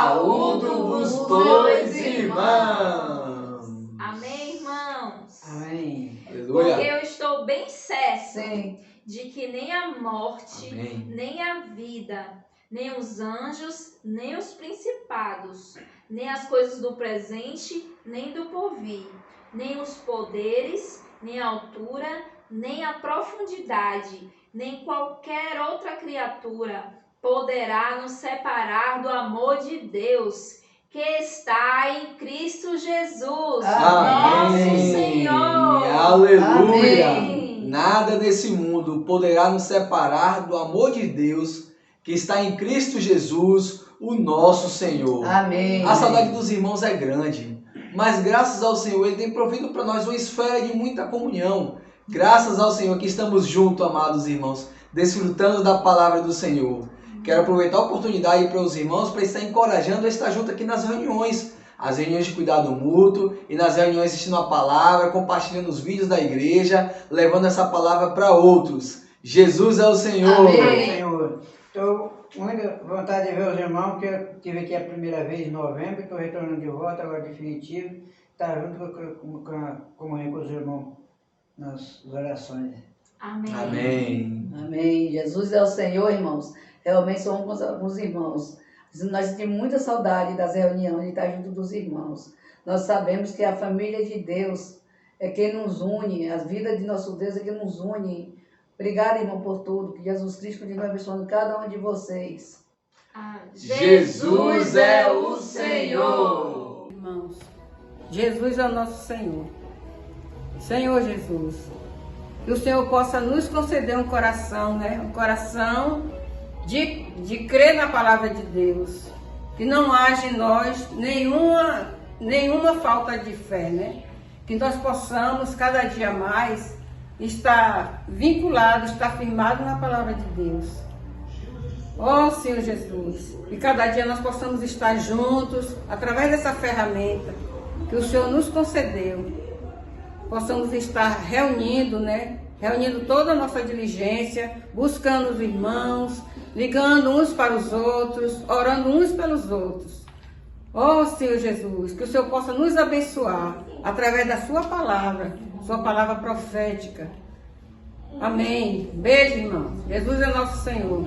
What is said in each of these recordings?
Saúdo-vos, pois, irmãos. Amém, irmãos? Amém. Aleluia. Porque eu estou bem certo Sim. de que nem a morte, Amém. nem a vida, nem os anjos, nem os principados, nem as coisas do presente, nem do porvir, nem os poderes, nem a altura, nem a profundidade, nem qualquer outra criatura poderá nos separar do amor de Deus que está em Cristo Jesus, nosso Senhor. Aleluia. Amém. Nada nesse mundo poderá nos separar do amor de Deus que está em Cristo Jesus, o nosso Senhor. Amém. A saudade dos irmãos é grande, mas graças ao Senhor Ele tem provido para nós uma esfera de muita comunhão. Graças ao Senhor que estamos juntos, amados irmãos, desfrutando da palavra do Senhor. Quero aproveitar a oportunidade para os irmãos para estar encorajando a estar junto aqui nas reuniões. As reuniões de cuidado mútuo e nas reuniões assistindo a palavra, compartilhando os vídeos da igreja, levando essa palavra para outros. Jesus é o Senhor. Amém, Senhor. Estou com muita vontade de ver os irmãos, que eu estive aqui a primeira vez em novembro, estou retornando de volta, agora definitivo, estar junto com a comunhão com os irmãos nas orações. Amém. Amém. Amém. Jesus é o Senhor, irmãos. Realmente somos alguns irmãos. Nós temos muita saudade das reuniões de estar junto dos irmãos. Nós sabemos que a família de Deus é quem nos une, a vida de nosso Deus é quem nos une. Obrigada, irmão, por tudo. Que Jesus Cristo continue abençoando cada um de vocês. Jesus é o Senhor. Irmãos, Jesus é o nosso Senhor. Senhor Jesus, que o Senhor possa nos conceder um coração, um coração de crer na palavra de Deus. Que não haja em nós nenhuma falta de fé, Que nós possamos cada dia mais estar vinculados, estar firmados na palavra de Deus. Ó Senhor Jesus, que cada dia nós possamos estar juntos, através dessa ferramenta que o Senhor nos concedeu, possamos estar reunindo, reunindo toda a nossa diligência, buscando os irmãos, ligando uns para os outros, orando uns pelos outros. Ó Senhor Jesus, que o Senhor possa nos abençoar através da sua palavra profética. Amém. Beijo, irmãos. Jesus é nosso Senhor.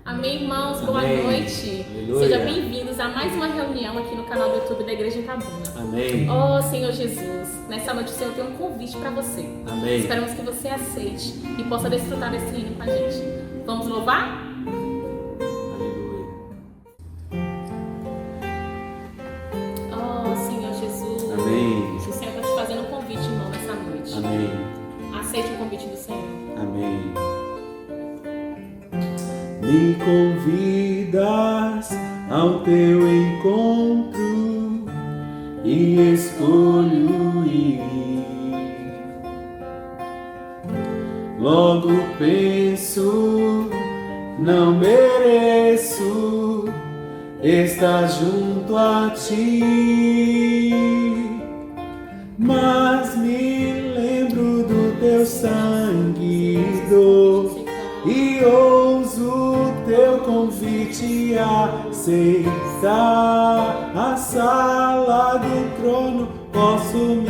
Amém, irmãos, boa noite. Aleluia. Sejam bem-vindos a mais uma reunião aqui no canal do YouTube da Igreja em Itabuna. Amém. Ó Senhor Jesus, nessa noite o Senhor tem um convite para você. Amém. Esperamos que você aceite e possa desfrutar desse reino com a gente. Vamos louvar? Aleluia. Me convidas ao teu encontro e escolho ir. Logo penso, não mereço estar junto a ti, mas me lembro do teu sangue e dor, e ouso teu convite aceitar. A sala do trono posso me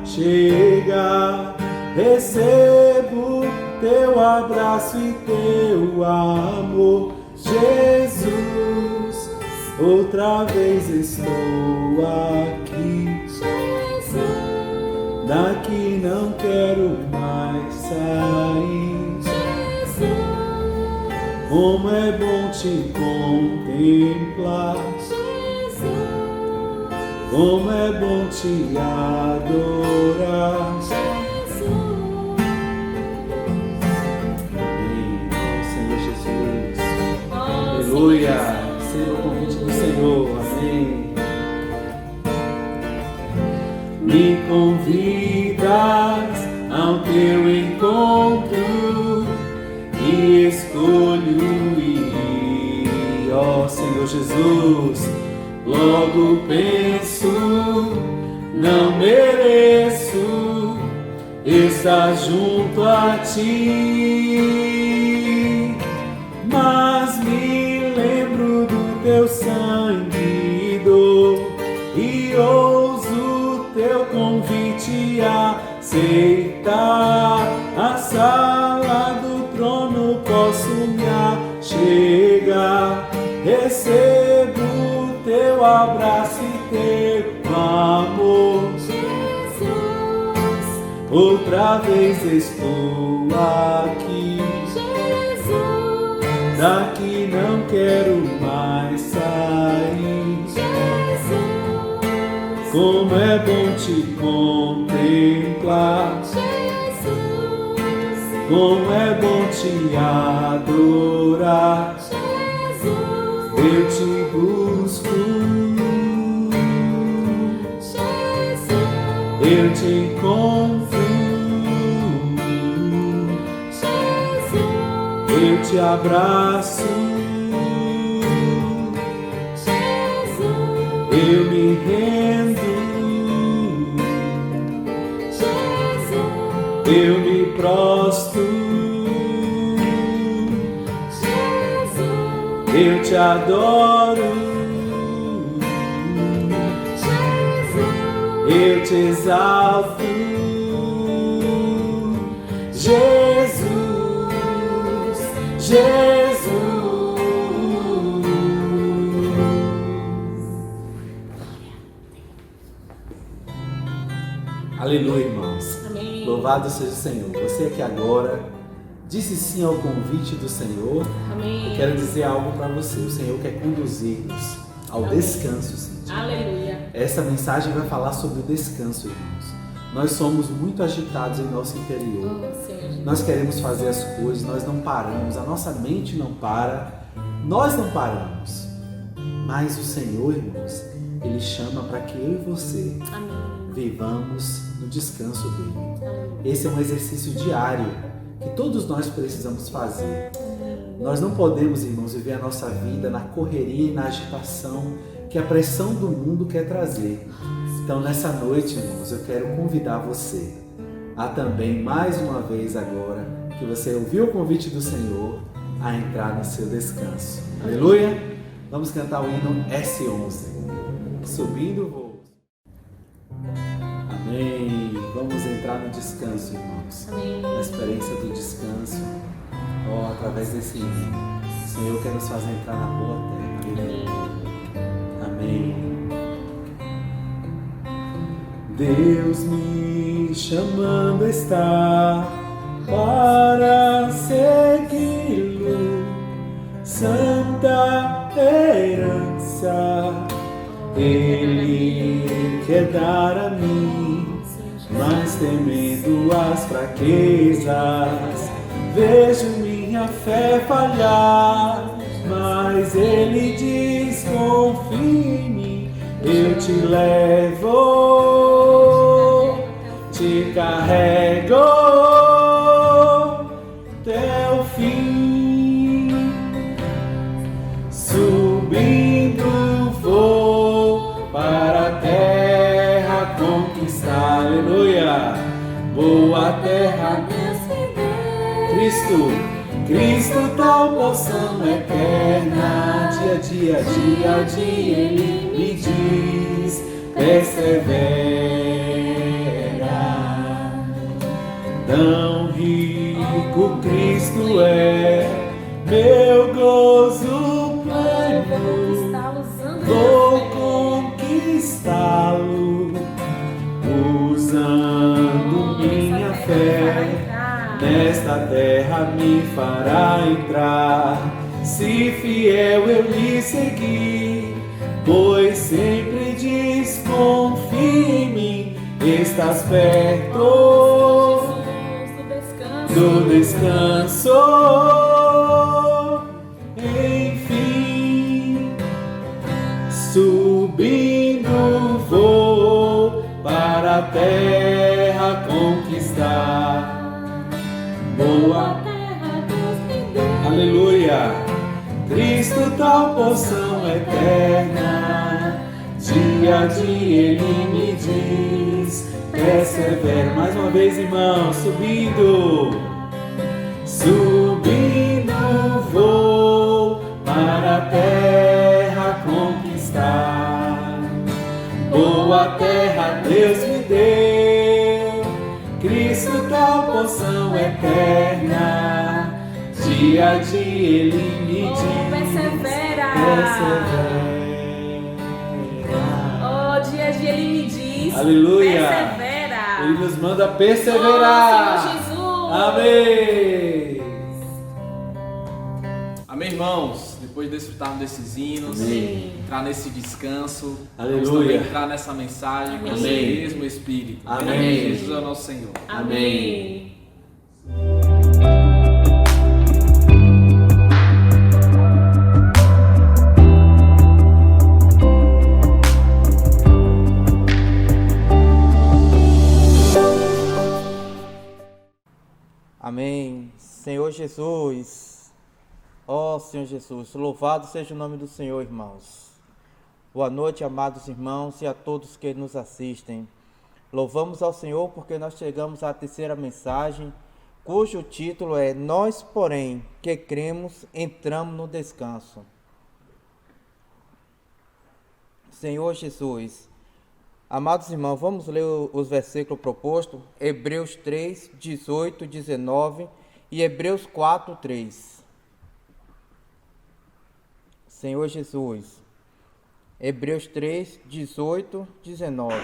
achegar, recebo teu abraço e teu amor. Jesus, outra vez estou aqui. Jesus, daqui não quero mais sair. Jesus, como é bom te contemplar. Jesus, como é bom te adorar. Aleluia, receba o convite do Senhor, amém. Me convidas ao teu encontro e escolho ir, ó Senhor Jesus. Logo penso, não mereço estar junto a ti, mas me lembro do teu sangue e dor, e ouso teu convite aceitar. A sala do trono posso me achegar, recebo teu abraço e teu amor. Jesus, outra vez estou aqui. Jesus, daqui não quero mais sair. Jesus, como é bom te contemplar. Jesus, como é bom te adorar. Jesus, eu te busco. Jesus, eu te encontro. Eu te abraço, Jesus, eu me rendo, Jesus, eu me prostro, Jesus, eu te adoro, Jesus, eu te exalto, Jesus. Jesus. Aleluia, irmãos. Amém. Louvado seja o Senhor. Você aqui agora disse sim ao convite do Senhor. Amém. Eu quero dizer algo para você. O Senhor quer conduzir-nos ao descanso, Senhor. Aleluia. Essa mensagem vai falar sobre o descanso, irmãos. Nós somos muito agitados em nosso interior. Nós queremos fazer as coisas, nós não paramos, a nossa mente não para, nós não paramos. Mas o Senhor, irmãos, Ele chama para que eu e você vivamos no descanso dEle. Esse é um exercício diário que todos nós precisamos fazer. Nós não podemos, irmãos, viver a nossa vida na correria e na agitação que a pressão do mundo quer trazer. Então, nessa noite, irmãos, eu quero convidar você a também, mais uma vez agora, que você ouviu o convite do Senhor, a entrar no seu descanso. Aleluia! Vamos cantar o hino S11. Subindo o voo. Amém! Vamos entrar no descanso, irmãos. Amém. Na experiência do descanso. Através desse hino. O Senhor quer nos fazer entrar na boa terra. Amém. Deus me chamando está para segui-lo, santa herança Ele quer dar a mim, mas temendo as fraquezas vejo minha minha fé falhar, mas Ele diz: confia em mim, eu te levo, te carrego até o fim. Subindo vou para a terra conquistar, aleluia, boa terra Deus me deu. Cristo, tal porção eterna, dia a dia Ele me diz: persevera. Tão rico Cristo é, meu gozo pleno, vou conquistá-lo, usando minha fé. Nesta terra me fará entrar, se fiel eu lhe seguir, pois sempre diz: confia em mim, estás perto do descanso. Enfim, subindo vou para a terra conquistar. Boa terra Deus me deu. Aleluia. Cristo, tal porção eterna, dia a dia Ele me diz: persevera. Mais uma vez, irmão, subindo vou para a terra conquistar. Boa terra Deus me deu. Cristo, tal porção eterna, dia a dia Ele me diz: persevera. Oh, dia a dia Ele me diz: aleluia, persevera. Ele nos manda perseverar. Oh, Senhor Jesus. Amém. Amém, irmãos? Depois de desfrutarmos desses hinos, entrar nesse descanso, aleluia, vamos também entrar nessa mensagem com esse mesmo Espírito. Amém. Jesus é o nosso Senhor. Amém. Amém. Senhor Jesus, ó Senhor Jesus, louvado seja o nome do Senhor, irmãos. Boa noite, amados irmãos, e a todos que nos assistem. Louvamos ao Senhor porque nós chegamos à terceira mensagem, cujo título é: Nós, porém, que cremos, entramos no descanso. Senhor Jesus, amados irmãos, vamos ler os versículos propostos, Hebreus 3, 18, 19 e Hebreus 4, 3. Senhor Jesus, Hebreus 3, 18, 19.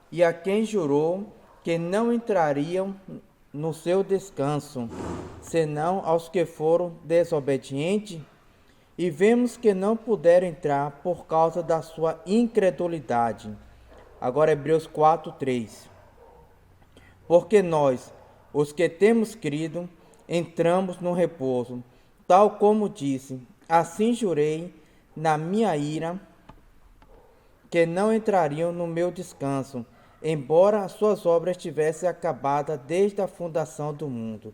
E a quem jurou que não entrariam no seu descanso, senão aos que foram desobedientes, e vemos que não puderam entrar por causa da sua incredulidade. Agora Hebreus 4, 3. Porque nós, os que temos crido, entramos no repouso, tal como disse: assim jurei na minha ira, que não entrariam no meu descanso, embora as suas obras tivessem acabado desde a fundação do mundo.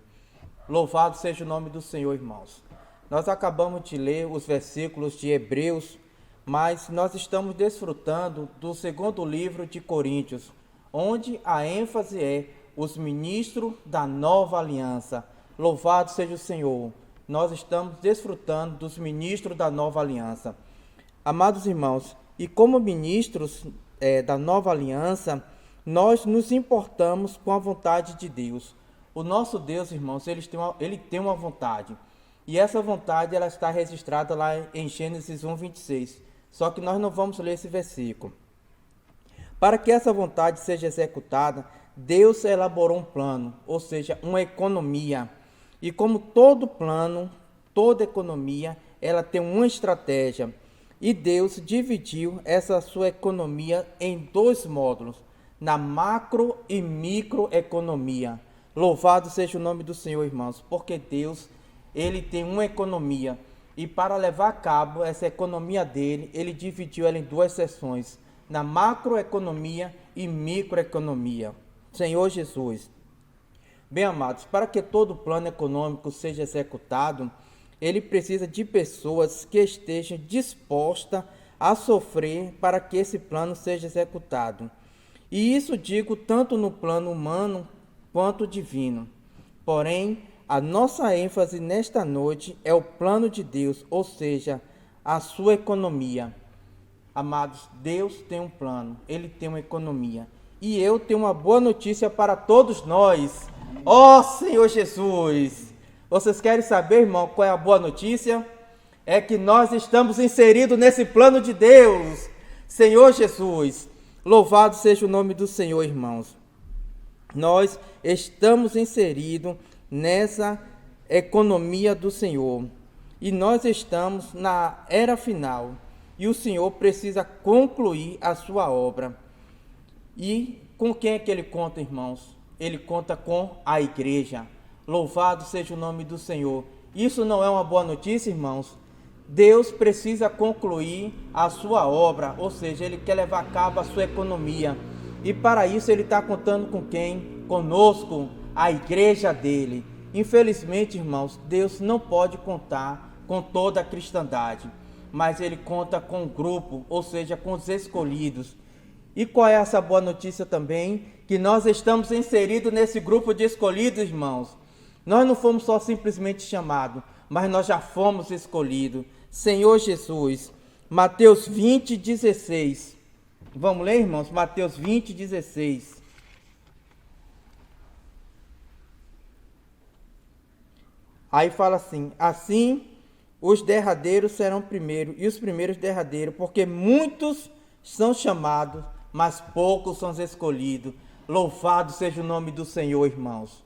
Louvado seja o nome do Senhor, irmãos. Nós acabamos de ler os versículos de Hebreus, mas nós estamos desfrutando do segundo livro de Coríntios, onde a ênfase é os ministros da nova aliança. Louvado seja o Senhor. Nós estamos desfrutando dos ministros da nova aliança. Amados irmãos, e como ministros da nova aliança, nós nos importamos com a vontade de Deus. O nosso Deus, irmãos, ele tem uma vontade. E essa vontade ela está registrada lá em Gênesis 1, 26. Só que nós não vamos ler esse versículo. Para que essa vontade seja executada, Deus elaborou um plano, ou seja, uma economia. E como todo plano, toda economia, ela tem uma estratégia. E Deus dividiu essa sua economia em dois módulos, na macro e microeconomia. Louvado seja o nome do Senhor, irmãos, porque Deus, Ele tem uma economia. E para levar a cabo essa economia dele, Ele dividiu ela em duas seções, na macroeconomia e microeconomia. Senhor Jesus. Bem, amados, para que todo o plano econômico seja executado, ele precisa de pessoas que estejam dispostas a sofrer para que esse plano seja executado. E isso digo tanto no plano humano quanto divino. Porém, a nossa ênfase nesta noite é o plano de Deus, ou seja, a sua economia. Amados, Deus tem um plano, Ele tem uma economia. E eu tenho uma boa notícia para todos nós. Ó Senhor Jesus! Vocês querem saber, irmão, qual é a boa notícia? É que nós estamos inseridos nesse plano de Deus. Senhor Jesus, louvado seja o nome do Senhor, irmãos. Nós estamos inseridos nessa economia do Senhor. E nós estamos na era final. E o Senhor precisa concluir a sua obra. E com quem é que Ele conta, irmãos? Ele conta com a igreja. Louvado seja o nome do Senhor. Isso não é uma boa notícia, irmãos? Deus precisa concluir a sua obra, ou seja, Ele quer levar a cabo a sua economia. E para isso Ele está contando com quem? Conosco, a igreja dele. Infelizmente, irmãos, Deus não pode contar com toda a cristandade, mas Ele conta com um grupo, ou seja, com os escolhidos. E qual é essa boa notícia também? Que nós estamos inseridos nesse grupo de escolhidos, irmãos. Nós não fomos só simplesmente chamados, mas nós já fomos escolhidos. Senhor Jesus, Mateus 20, 16. Vamos ler, irmãos? Mateus 20, 16. Aí fala assim: assim os derradeiros serão primeiros e os primeiros derradeiros, porque muitos são chamados, mas poucos são escolhidos. Louvado seja o nome do Senhor, irmãos.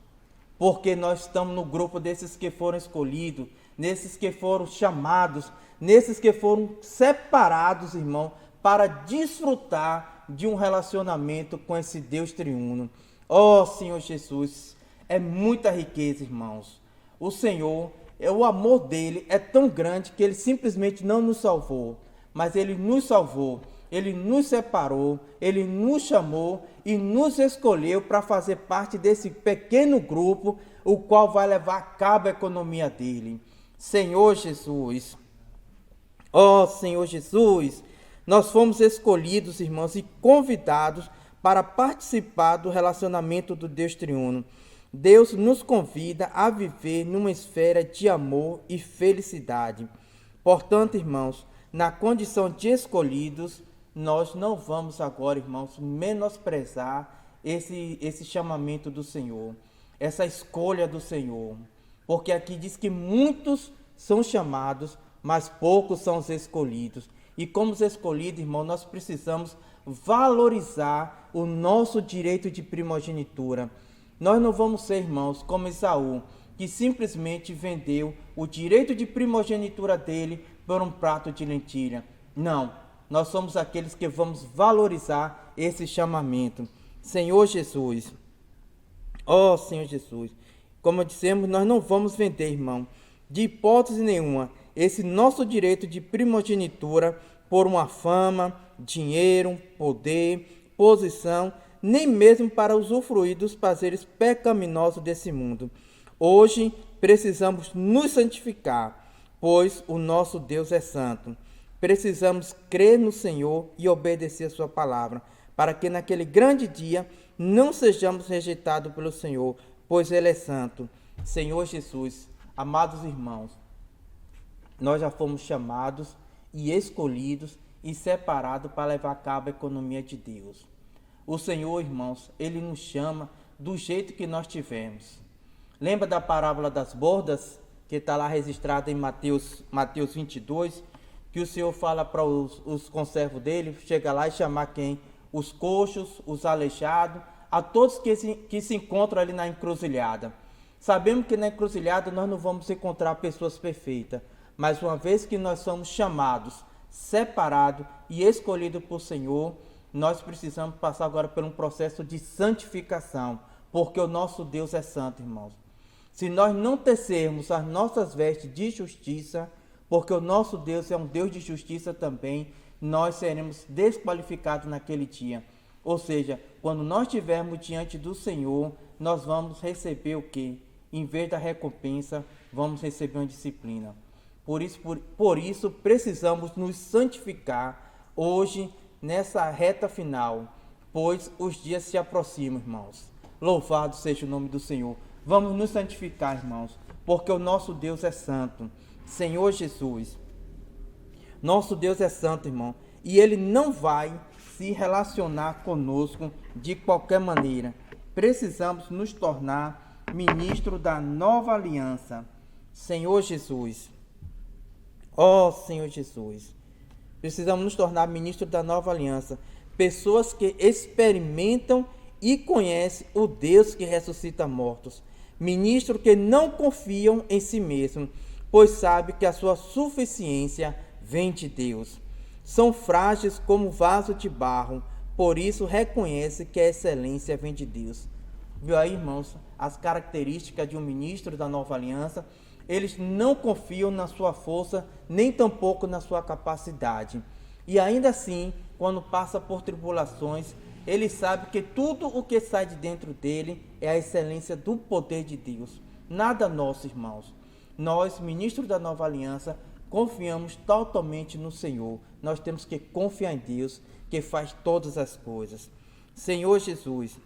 Porque nós estamos no grupo desses que foram escolhidos, nesses que foram chamados, nesses que foram separados, irmão, para desfrutar de um relacionamento com esse Deus triuno. Oh, Senhor Jesus, é muita riqueza, irmãos. O Senhor, o amor dele é tão grande que ele simplesmente não nos salvou, mas ele nos salvou. Ele nos separou, Ele nos chamou e nos escolheu para fazer parte desse pequeno grupo, o qual vai levar a cabo a economia dele. Senhor Jesus, ó Senhor Jesus, nós fomos escolhidos, irmãos, e convidados para participar do relacionamento do Deus triuno. Deus nos convida a viver numa esfera de amor e felicidade. Portanto, irmãos, na condição de escolhidos, nós não vamos agora, irmãos, menosprezar esse chamamento do Senhor, essa escolha do Senhor. Porque aqui diz que muitos são chamados, mas poucos são os escolhidos. E como os escolhidos, irmão, nós precisamos valorizar o nosso direito de primogenitura. Nós não vamos ser, irmãos, como Esaú, que simplesmente vendeu o direito de primogenitura dele por um prato de lentilha. Não, nós somos aqueles que vamos valorizar esse chamamento. Senhor Jesus, ó Senhor Jesus, como dissemos, nós não vamos vender, irmão, de hipótese nenhuma, esse nosso direito de primogenitura por uma fama, dinheiro, poder, posição, nem mesmo para usufruir dos prazeres pecaminosos desse mundo. Hoje precisamos nos santificar, pois o nosso Deus é santo. Precisamos crer no Senhor e obedecer a sua palavra, para que naquele grande dia não sejamos rejeitados pelo Senhor, pois Ele é santo. Senhor Jesus, amados irmãos, nós já fomos chamados e escolhidos e separados para levar a cabo a economia de Deus. O Senhor, irmãos, Ele nos chama do jeito que nós tivemos. Lembra da parábola das bordas, que está lá registrada em Mateus 22, que o Senhor fala para os conservos dele, chega lá e chamar quem? Os coxos, os aleijados, a todos que se encontram ali na encruzilhada. Sabemos que na encruzilhada nós não vamos encontrar pessoas perfeitas, mas uma vez que nós somos chamados, separados e escolhidos por Senhor, nós precisamos passar agora por um processo de santificação, porque o nosso Deus é santo, irmãos. Se nós não tecermos as nossas vestes de justiça, porque o nosso Deus é um Deus de justiça também, nós seremos desqualificados naquele dia. Ou seja, quando nós estivermos diante do Senhor, nós vamos receber o quê? Em vez da recompensa, vamos receber uma disciplina. Por isso precisamos nos santificar hoje, nessa reta final, pois os dias se aproximam, irmãos. Louvado seja o nome do Senhor. Vamos nos santificar, irmãos, porque o nosso Deus é santo. Senhor Jesus, nosso Deus é santo, irmão, e Ele não vai se relacionar conosco de qualquer maneira. Precisamos nos tornar ministro da nova aliança. Senhor Jesus, ó Senhor Jesus, precisamos nos tornar ministro da nova aliança. Pessoas que experimentam e conhecem o Deus que ressuscita mortos. Ministros que não confiam em si mesmos, pois sabem que a sua suficiência vem de Deus. São frágeis como vaso de barro, por isso reconhecem que a excelência vem de Deus. Viu aí, irmãos, as características de um ministro da nova aliança? Eles não confiam na sua força, nem tampouco na sua capacidade. E ainda assim, quando passa por tribulações, ele sabe que tudo o que sai de dentro dele é a excelência do poder de Deus. Nada nosso, irmãos. Nós, ministros da nova aliança, confiamos totalmente no Senhor. Nós temos que confiar em Deus, que faz todas as coisas. Senhor Jesus,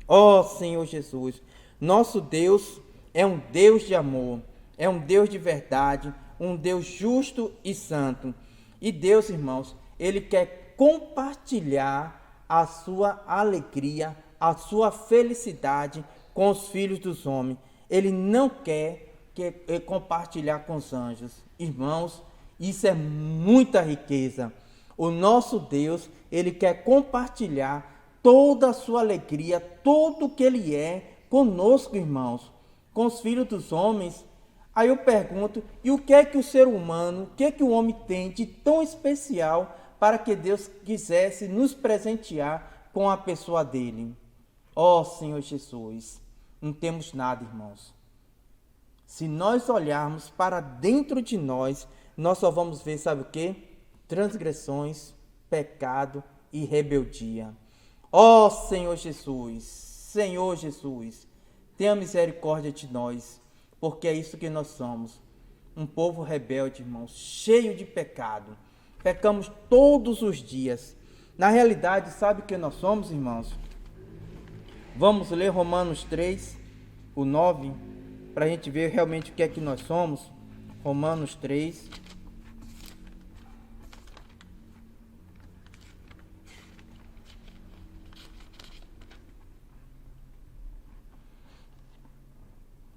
ó Senhor Jesus, nosso Deus é um Deus de amor, é um Deus de verdade, um Deus justo e santo. E Deus, irmãos, Ele quer compartilhar a sua alegria, a sua felicidade com os filhos dos homens. Ele não quer compartilhar com os anjos. Irmãos, isso é muita riqueza. O nosso Deus, Ele quer compartilhar toda a sua alegria, tudo que Ele é conosco, irmãos, com os filhos dos homens. Aí eu pergunto, e o que é que o ser humano, o que é que o homem tem de tão especial para que Deus quisesse nos presentear com a pessoa dele? Ó Senhor Jesus, não temos nada, irmãos. Se nós olharmos para dentro de nós, nós só vamos ver, sabe o quê? Transgressões, pecado e rebeldia. Ó Senhor Jesus, tenha misericórdia de nós, porque é isso que nós somos. Um povo rebelde, irmãos, cheio de pecado. Pecamos todos os dias. Na realidade, sabe o que nós somos, irmãos? Vamos ler Romanos 3, o 9, para a gente ver realmente o que é que nós somos. Romanos 3.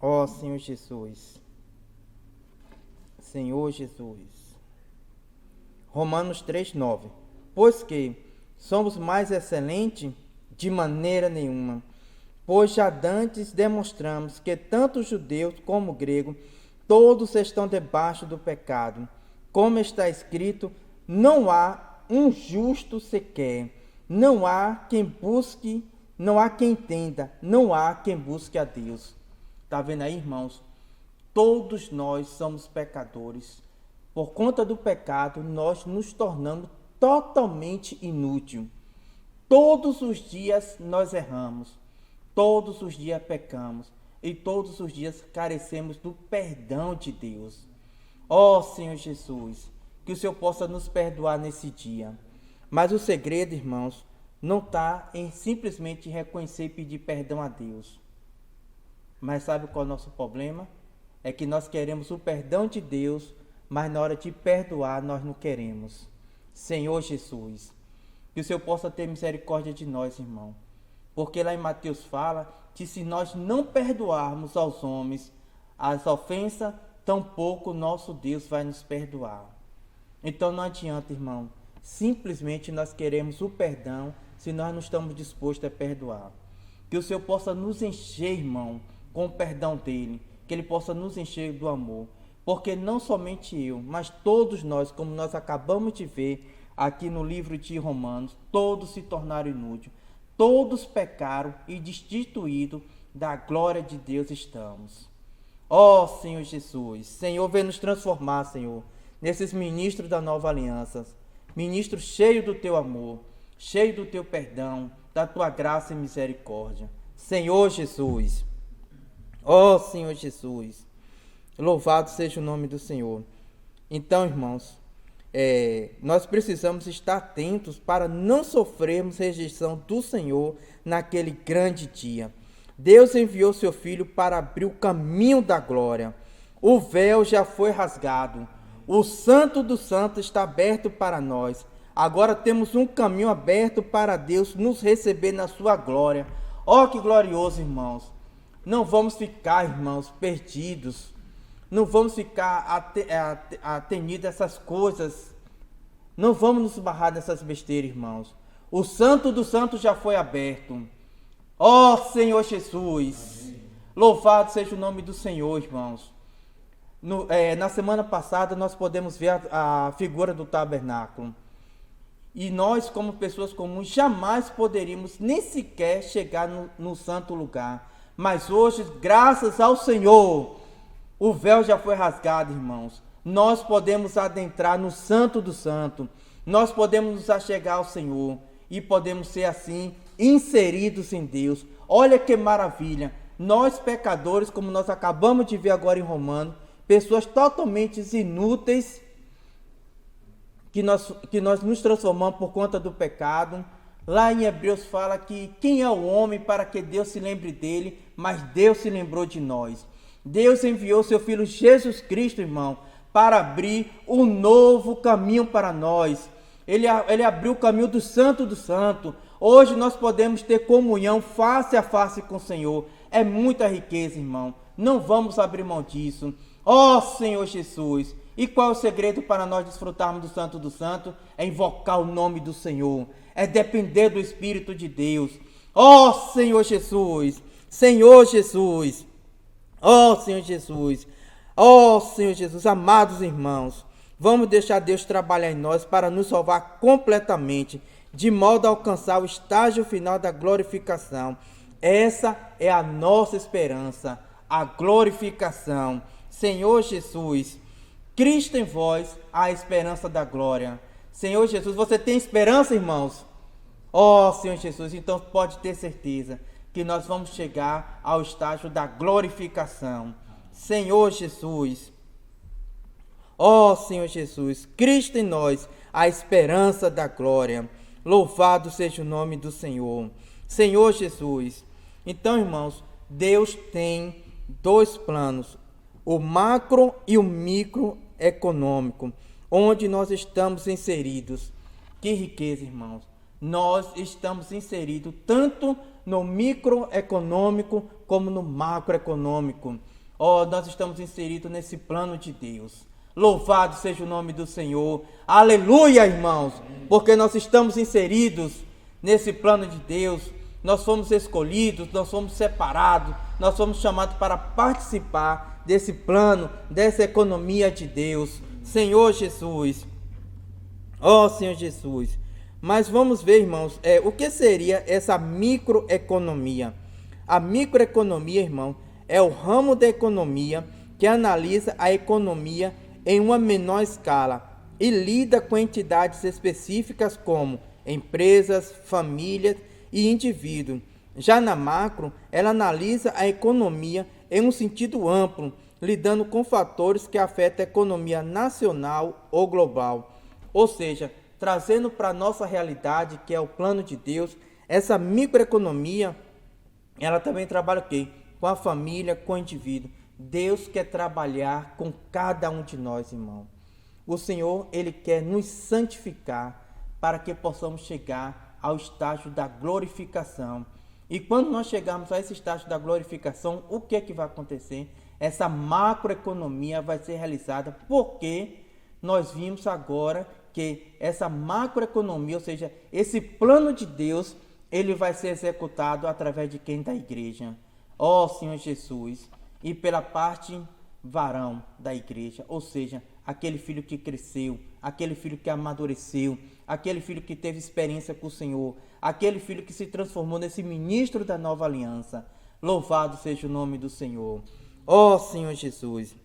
Ó Senhor Jesus. Senhor Jesus. Romanos 3, 9. Pois que somos mais excelentes? De maneira nenhuma. Pois já dantes demonstramos que tanto judeus como gregos, todos estão debaixo do pecado. Como está escrito, não há um justo sequer. Não há quem busque, não há quem entenda, não há quem busque a Deus. Está vendo aí, irmãos? Todos nós somos pecadores. Por conta do pecado, nós nos tornamos totalmente inúteis. Todos os dias nós erramos. Todos os dias pecamos. E todos os dias carecemos do perdão de Deus. Ó Senhor Jesus, que o Senhor possa nos perdoar nesse dia. Mas o segredo, irmãos, não está em simplesmente reconhecer e pedir perdão a Deus. Mas sabe qual é o nosso problema? É que nós queremos o perdão de Deus, mas na hora de perdoar nós não queremos. Senhor Jesus, que o Senhor possa ter misericórdia de nós, irmão. Porque lá em Mateus fala que se nós não perdoarmos aos homens as ofensas, tampouco nosso Deus vai nos perdoar. Então não adianta, irmão, simplesmente nós queremos o perdão se nós não estamos dispostos a perdoar. Que o Senhor possa nos encher, irmão, com o perdão dele, que ele possa nos encher do amor, porque não somente eu, mas todos nós, como nós acabamos de ver aqui no livro de Romanos, todos se tornaram inúteis, todos pecaram e destituídos da glória de Deus estamos. Ó Senhor Jesus, Senhor, vem nos transformar, Senhor, nesses ministros da nova aliança, ministros cheios do teu amor, cheios do teu perdão, da tua graça e misericórdia. Senhor Jesus, ó Senhor Jesus, louvado seja o nome do Senhor. Então, irmãos, nós precisamos estar atentos para não sofrermos rejeição do Senhor naquele grande dia. Deus enviou seu Filho para abrir o caminho da glória. O véu já foi rasgado. O Santo dos Santos está aberto para nós. Agora temos um caminho aberto para Deus nos receber na sua glória. Ó, que glorioso, irmãos. Não vamos ficar, irmãos, perdidos. Não vamos ficar atenidos a essas coisas. Não vamos nos barrar nessas besteiras, irmãos. O Santo dos Santos já foi aberto. Ó Senhor Jesus, louvado seja o nome do Senhor, irmãos. Na semana passada nós podemos ver a figura do tabernáculo. E nós, como pessoas comuns, jamais poderíamos nem sequer chegar no santo lugar. Mas hoje, graças ao Senhor, o véu já foi rasgado, irmãos. Nós podemos adentrar no Santo do Santo. Nós podemos nos achegar ao Senhor. E podemos ser assim, inseridos em Deus. Olha que maravilha. Nós pecadores, como nós acabamos de ver agora em Romanos, pessoas totalmente inúteis, que nós nos transformamos por conta do pecado. Lá em Hebreus fala que quem é o homem para que Deus se lembre dele, mas Deus se lembrou de nós. Deus enviou seu Filho Jesus Cristo, irmão, para abrir um novo caminho para nós. Ele abriu o caminho do Santo do Santo. Hoje nós podemos ter comunhão face a face com o Senhor. É muita riqueza, irmão. Não vamos abrir mão disso. Ó Senhor Jesus. E qual é o segredo para nós desfrutarmos do Santo do Santo? É invocar o nome do Senhor. É depender do Espírito de Deus. Ó Senhor Jesus. Senhor Jesus. Ó Senhor Jesus. Ó Senhor Jesus. Amados irmãos, vamos deixar Deus trabalhar em nós para nos salvar completamente, de modo a alcançar o estágio final da glorificação. Essa é a nossa esperança, a glorificação. Senhor Jesus, Cristo em vós, a esperança da glória. Senhor Jesus, você tem esperança, irmãos? Ó Senhor Jesus, então pode ter certeza que nós vamos chegar ao estágio da glorificação. Senhor Jesus, ó Senhor Jesus, Cristo em nós, a esperança da glória. Louvado seja o nome do Senhor. Senhor Jesus. Então, irmãos, Deus tem dois planos, o macro e o microeconômico, onde nós estamos inseridos. Que riqueza, irmãos. Nós estamos inseridos tanto no microeconômico como no macroeconômico. Nós estamos inseridos nesse plano de Deus. Louvado seja o nome do Senhor. Aleluia, irmãos, porque nós estamos inseridos nesse plano de Deus. Nós fomos escolhidos, nós fomos separados, nós fomos chamados para participar desse plano, dessa economia de Deus. Senhor Jesus. Ó Senhor Jesus. Mas vamos ver, irmãos, o que seria essa microeconomia? A microeconomia, irmão, é o ramo da economia que analisa a economia em uma menor escala e lida com entidades específicas como empresas, famílias e indivíduos. Já na macro, ela analisa a economia em um sentido amplo, lidando com fatores que afetam a economia nacional ou global. Ou seja, trazendo para a nossa realidade, que é o plano de Deus, essa microeconomia, ela também trabalha o quê? Com a família, com o indivíduo. Deus quer trabalhar com cada um de nós, irmão. O Senhor, Ele quer nos santificar para que possamos chegar ao estágio da glorificação. E quando nós chegarmos a esse estágio da glorificação, o que é que vai acontecer? Essa macroeconomia vai ser realizada, porque nós vimos agora que essa macroeconomia, ou seja, esse plano de Deus, ele vai ser executado através de quem? Da igreja. Ó Senhor Jesus. E pela parte varão da igreja, ou seja, aquele filho que cresceu, aquele filho que amadureceu, aquele filho que teve experiência com o Senhor, aquele filho que se transformou nesse ministro da nova aliança. Louvado seja o nome do Senhor. Ó Senhor Jesus.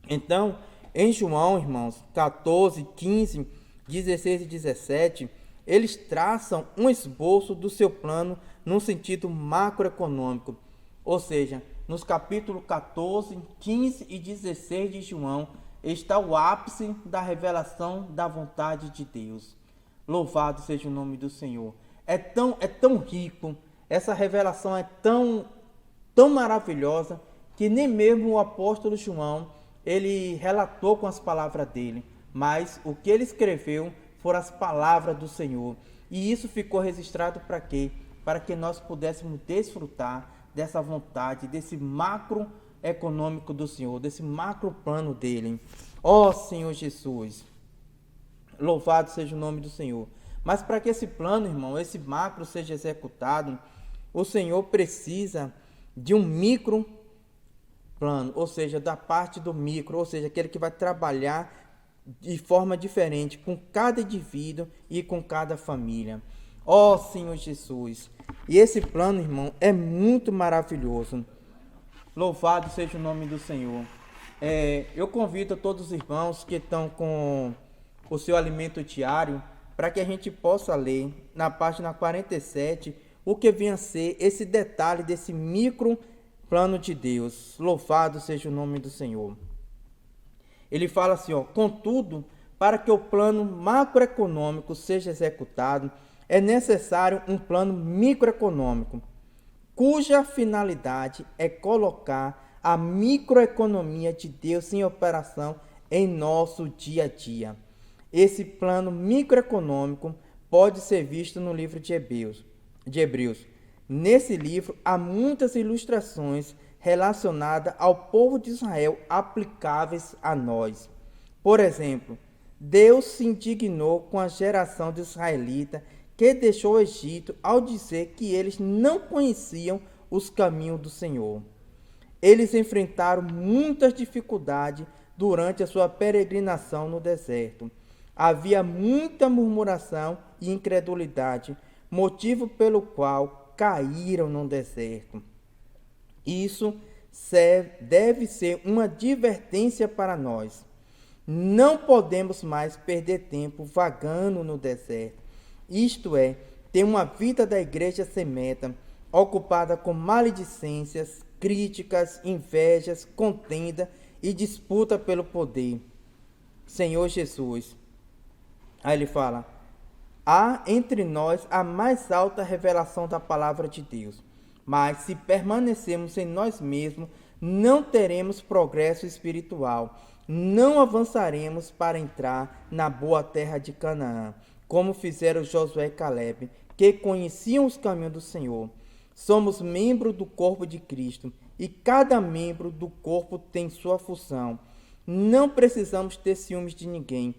Então, em João, irmãos, 14, 15, 16 e 17, eles traçam um esboço do seu plano num sentido macroeconômico. Ou seja, nos capítulos 14, 15 e 16 de João, está o ápice da revelação da vontade de Deus. Louvado seja o nome do Senhor. É tão rico, essa revelação é tão maravilhosa, que nem mesmo o apóstolo João, ele relatou com as palavras dele, mas o que ele escreveu foram as palavras do Senhor. E isso ficou registrado para quê? Para que nós pudéssemos desfrutar dessa vontade, desse macro econômico do Senhor, desse macro plano dele. Ó Senhor Jesus, louvado seja o nome do Senhor. Mas para que esse plano, irmão, esse macro seja executado, o Senhor precisa de um micro plano, ou seja, da parte do micro, ou seja, aquele que vai trabalhar de forma diferente com cada indivíduo e com cada família. Ó Senhor Jesus, e esse plano, irmão, é muito maravilhoso. Louvado seja o nome do Senhor. Eu convido todos os irmãos que estão com o seu alimento diário para que a gente possa ler na página 47 o que vem a ser esse detalhe desse micro plano de Deus. Louvado seja o nome do Senhor. Ele fala assim, contudo, para que o plano macroeconômico seja executado, é necessário um plano microeconômico, cuja finalidade é colocar a microeconomia de Deus em operação em nosso dia a dia. Esse plano microeconômico pode ser visto no livro de Hebreus. Nesse livro há muitas ilustrações relacionadas ao povo de Israel aplicáveis a nós. Por exemplo, Deus se indignou com a geração de israelitas que deixou o Egito ao dizer que eles não conheciam os caminhos do Senhor. Eles enfrentaram muitas dificuldades durante a sua peregrinação no deserto. Havia muita murmuração e incredulidade, motivo pelo qual caíram no deserto. Isso deve ser uma advertência para nós. Não podemos mais perder tempo vagando no deserto. Isto é, ter uma vida da igreja sem meta, ocupada com maledicências, críticas, invejas, contenda e disputa pelo poder. Senhor Jesus. Aí ele fala, há entre nós a mais alta revelação da palavra de Deus. Mas se permanecermos em nós mesmos, não teremos progresso espiritual. Não avançaremos para entrar na boa terra de Canaã, como fizeram Josué e Caleb, que conheciam os caminhos do Senhor. Somos membros do corpo de Cristo, e cada membro do corpo tem sua função. Não precisamos ter ciúmes de ninguém.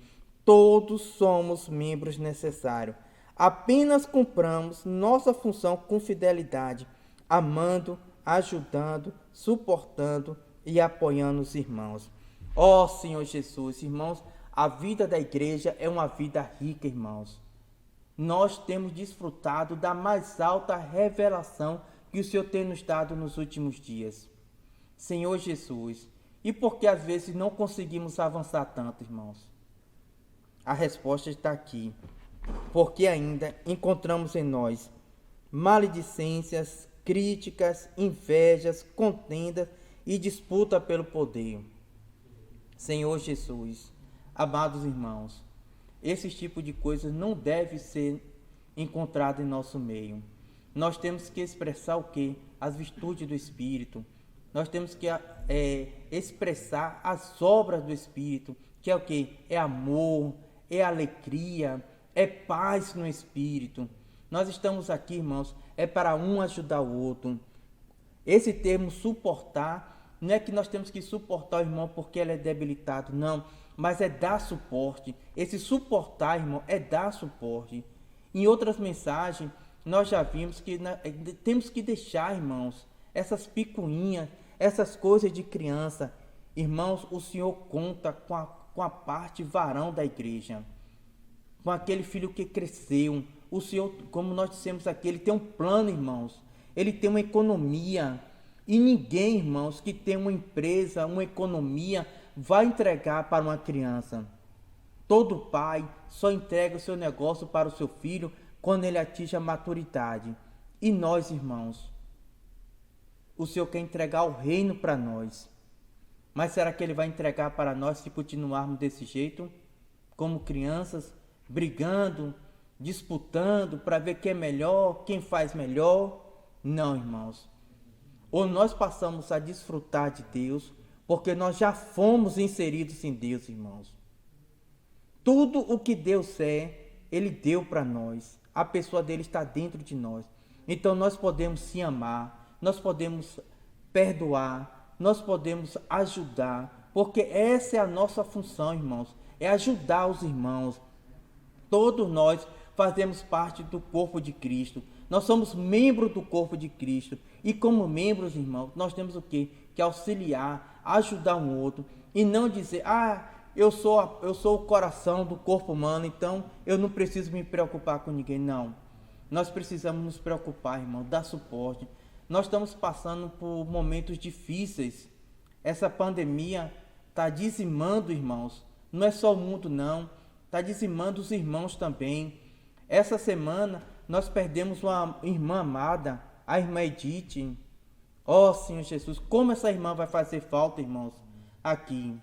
Todos somos membros necessários. Apenas cumpramos nossa função com fidelidade, amando, ajudando, suportando e apoiando os irmãos. Ó Senhor Jesus, irmãos, a vida da igreja é uma vida rica, irmãos. Nós temos desfrutado da mais alta revelação que o Senhor tem nos dado nos últimos dias. Senhor Jesus, e por que às vezes não conseguimos avançar tanto, irmãos? A resposta está aqui. Porque ainda encontramos em nós maledicências, críticas, invejas, contendas e disputa pelo poder. Senhor Jesus, amados irmãos, esse tipo de coisas não deve ser encontrado em nosso meio. Nós temos que expressar o quê? As virtudes do Espírito. Nós temos que expressar as obras do Espírito, que é o quê? É amor, é alegria, é paz no Espírito. Nós estamos aqui, irmãos, é para um ajudar o outro. Esse termo suportar, não é que nós temos que suportar o irmão porque ele é debilitado, não. Mas é dar suporte. Esse suportar, irmão, é dar suporte. Em outras mensagens, nós já vimos que temos que deixar, irmãos, essas picuinhas, essas coisas de criança Irmãos, o Senhor conta com a parte varão da igreja, com aquele filho que cresceu. O Senhor, como nós dissemos aqui, Ele tem um plano, irmãos. Ele tem uma economia. E ninguém, irmãos, que tem uma empresa, uma economia, vai entregar para uma criança. Todo pai só entrega o seu negócio para o seu filho quando ele atinge a maturidade. E nós, irmãos, o Senhor quer entregar o reino para nós. Mas será que Ele vai entregar para nós se continuarmos desse jeito? Como crianças, brigando, disputando para ver quem é melhor, quem faz melhor? Não, irmãos. Ou nós passamos a desfrutar de Deus, porque nós já fomos inseridos em Deus, irmãos. Tudo o que Deus é, Ele deu para nós. A pessoa dele está dentro de nós. Então nós podemos se amar, nós podemos perdoar, nós podemos ajudar, porque essa é a nossa função, irmãos, é ajudar os irmãos. Todos nós fazemos parte do corpo de Cristo. Nós somos membros do corpo de Cristo. E como membros, irmãos, nós temos o quê? Que auxiliar, ajudar um outro. E não dizer, eu sou o coração do corpo humano, então eu não preciso me preocupar com ninguém. Não. Nós precisamos nos preocupar, irmão, dar suporte. Nós estamos passando por momentos difíceis. Essa pandemia está dizimando, irmãos. Não é só o mundo, não. Está dizimando os irmãos também. Essa semana nós perdemos uma irmã amada, a irmã Edith. Oh, Senhor Jesus, como essa irmã vai fazer falta, irmãos, aqui.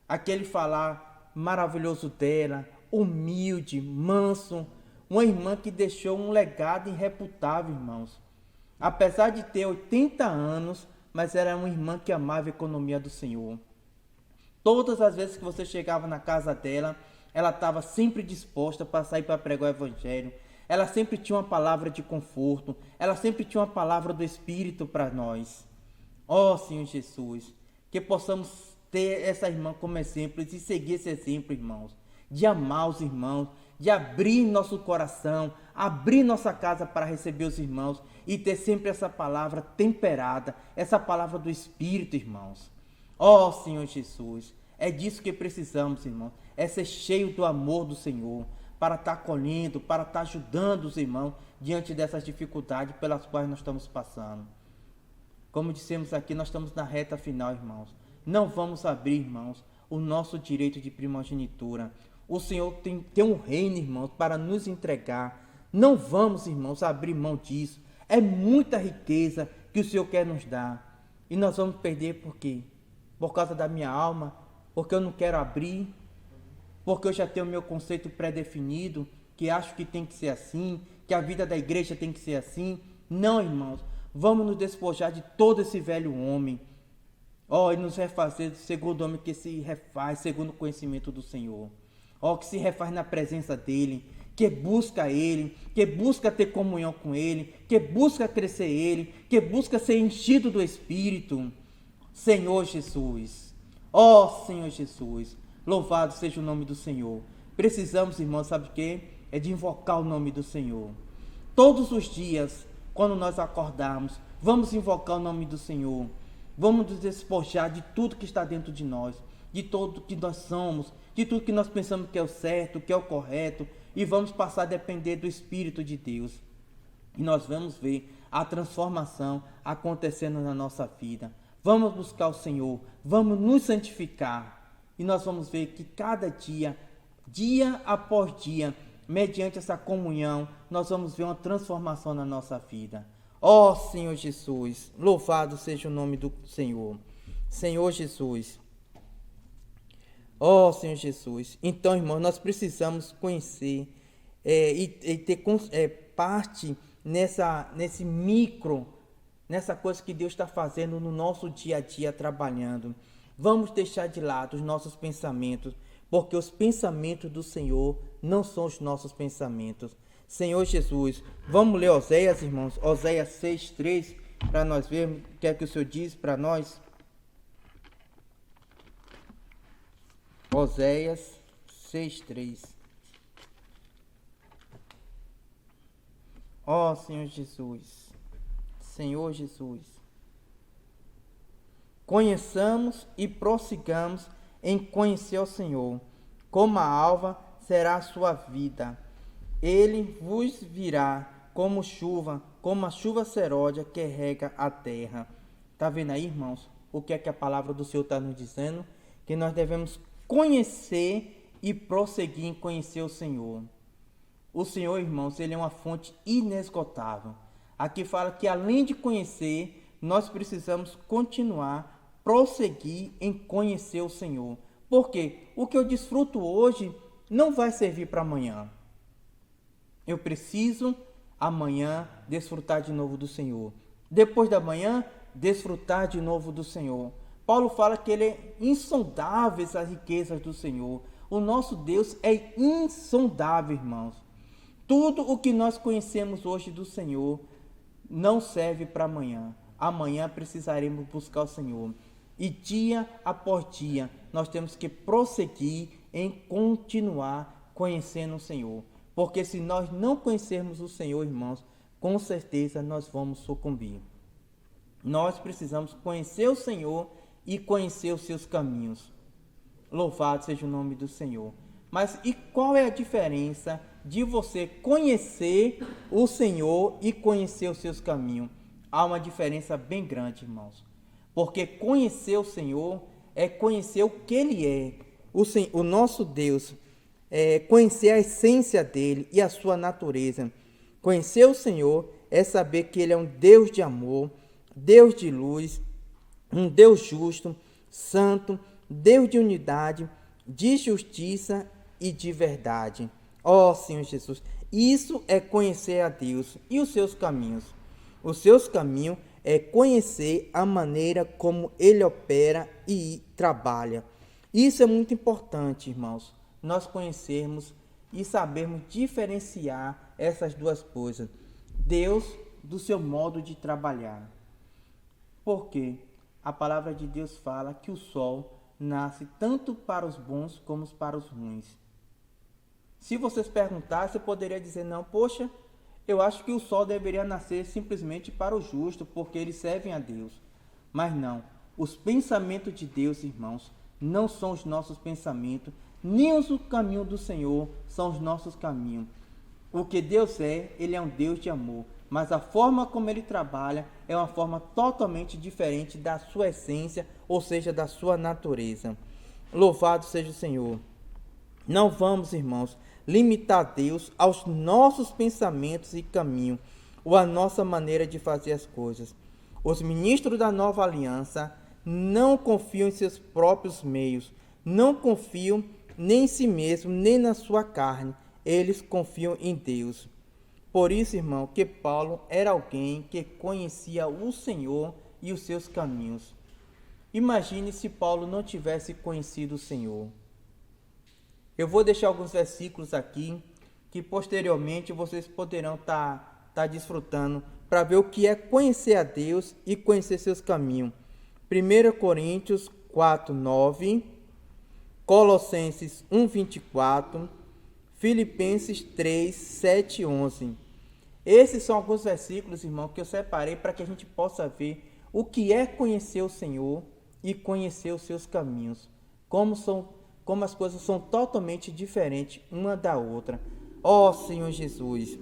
Aquele falar maravilhoso dela, humilde, manso. Uma irmã que deixou um legado irreputável, irmãos. Apesar de ter 80 anos, mas era uma irmã que amava a economia do Senhor. Todas as vezes que você chegava na casa dela, ela estava sempre disposta para sair para pregar o Evangelho. Ela sempre tinha uma palavra de conforto. Ela sempre tinha uma palavra do Espírito para nós. Ó Senhor Jesus, que possamos ter essa irmã como exemplo e seguir esse exemplo, irmãos. De amar os irmãos, de abrir nosso coração, abrir nossa casa para receber os irmãos e ter sempre essa palavra temperada, essa palavra do Espírito, irmãos. Ó Senhor Jesus, é disso que precisamos, irmãos. É ser cheio do amor do Senhor, para estar acolhendo, para estar ajudando os irmãos diante dessas dificuldades pelas quais nós estamos passando. Como dissemos aqui, nós estamos na reta final, irmãos. Não vamos abrir, irmãos, o nosso direito de primogenitura. O Senhor tem um reino, irmãos, para nos entregar. Não vamos, irmãos, abrir mão disso. É muita riqueza que o Senhor quer nos dar. E nós vamos perder por quê? Por causa da minha alma, porque eu não quero abrir, porque eu já tenho o meu conceito pré-definido, que acho que tem que ser assim, que a vida da igreja tem que ser assim. Não, irmãos, vamos nos despojar de todo esse velho homem. E nos refazer segundo o homem que se refaz, segundo o conhecimento do Senhor. Que se refaz na presença dEle, que busca Ele, que busca ter comunhão com Ele, que busca crescer Ele, que busca ser enchido do Espírito. Senhor Jesus, Senhor Jesus, louvado seja o nome do Senhor. Precisamos, irmãos, sabe o quê? É de invocar o nome do Senhor. Todos os dias, quando nós acordarmos, vamos invocar o nome do Senhor. Vamos nos despojar de tudo que está dentro de nós, de tudo que nós somos, de tudo que nós pensamos que é o certo, que é o correto, e vamos passar a depender do Espírito de Deus. E nós vamos ver a transformação acontecendo na nossa vida. Vamos buscar o Senhor, vamos nos santificar. E nós vamos ver que cada dia, dia após dia, mediante essa comunhão, nós vamos ver uma transformação na nossa vida. Senhor Jesus, louvado seja o nome do Senhor. Senhor Jesus. Senhor Jesus. Então, irmãos, nós precisamos conhecer e ter parte nessa coisa que Deus está fazendo no nosso dia a dia trabalhando. Vamos deixar de lado os nossos pensamentos, porque os pensamentos do Senhor não são os nossos pensamentos. Senhor Jesus, vamos ler Oséias, irmãos, Oséias 6:3, para nós vermos o que é que o Senhor diz para nós. Oséias 6:3. Senhor Jesus, Senhor Jesus, conheçamos e prossigamos em conhecer o Senhor. Como a alva será a sua vida. Ele vos virá como a chuva serôdia que rega a terra. Está vendo aí, irmãos? O que é que a palavra do Senhor está nos dizendo? Que nós devemos conhecer e prosseguir em conhecer o Senhor. O Senhor, irmãos, ele é uma fonte inesgotável. Aqui fala que além de conhecer, nós precisamos continuar, prosseguir em conhecer o Senhor. Porque o que eu desfruto hoje não vai servir para amanhã. Eu preciso amanhã desfrutar de novo do Senhor. Depois da manhã, desfrutar de novo do Senhor. Paulo fala que ele é insondável as riquezas do Senhor. O nosso Deus é insondável, irmãos. Tudo o que nós conhecemos hoje do Senhor não serve para amanhã. Amanhã precisaremos buscar o Senhor. E dia após dia, nós temos que prosseguir em continuar conhecendo o Senhor. Porque se nós não conhecermos o Senhor, irmãos, com certeza nós vamos sucumbir. Nós precisamos conhecer o Senhor e conhecer os seus caminhos. Louvado seja o nome do Senhor. Mas e qual é a diferença de você conhecer o Senhor e conhecer os seus caminhos? Há uma diferença bem grande, irmãos. Porque conhecer o Senhor é conhecer o que Ele é. O nosso Deus, conhecer a essência dEle e a sua natureza. Conhecer o Senhor é saber que Ele é um Deus de amor, Deus de luz, um Deus justo, santo, Deus de unidade, de justiça e de verdade. Ó Senhor Jesus, isso é conhecer a Deus e os seus caminhos. Os seus caminhos é conhecer a maneira como Ele opera e trabalha. Isso é muito importante, irmãos, nós conhecermos e sabermos diferenciar essas duas coisas. Deus do seu modo de trabalhar. Por quê? A palavra de Deus fala que o sol nasce tanto para os bons como para os ruins. Se vocês perguntassem, eu poderia dizer, não, poxa, eu acho que o sol deveria nascer simplesmente para o justo, porque eles servem a Deus. Mas não, os pensamentos de Deus, irmãos, não são os nossos pensamentos, nem os caminhos do Senhor são os nossos caminhos. O que Deus é, Ele é um Deus de amor, mas a forma como Ele trabalha é uma forma totalmente diferente da sua essência, ou seja, da sua natureza. Louvado seja o Senhor. Não vamos, irmãos, limitar Deus aos nossos pensamentos e caminhos, ou à nossa maneira de fazer as coisas. Os ministros da nova aliança não confiam em seus próprios meios, não confiam nem em si mesmo, nem na sua carne, eles confiam em Deus. Por isso, irmão, que Paulo era alguém que conhecia o Senhor e os seus caminhos. Imagine se Paulo não tivesse conhecido o Senhor. Eu vou deixar alguns versículos aqui que posteriormente vocês poderão estar desfrutando para ver o que é conhecer a Deus e conhecer seus caminhos. 1 Coríntios 4:9, Colossenses 1:24, Filipenses 3:7-11. Esses são alguns versículos, irmão, que eu separei para que a gente possa ver o que é conhecer o Senhor e conhecer os seus caminhos. Como as coisas são totalmente diferentes uma da outra. Ó Senhor Jesus.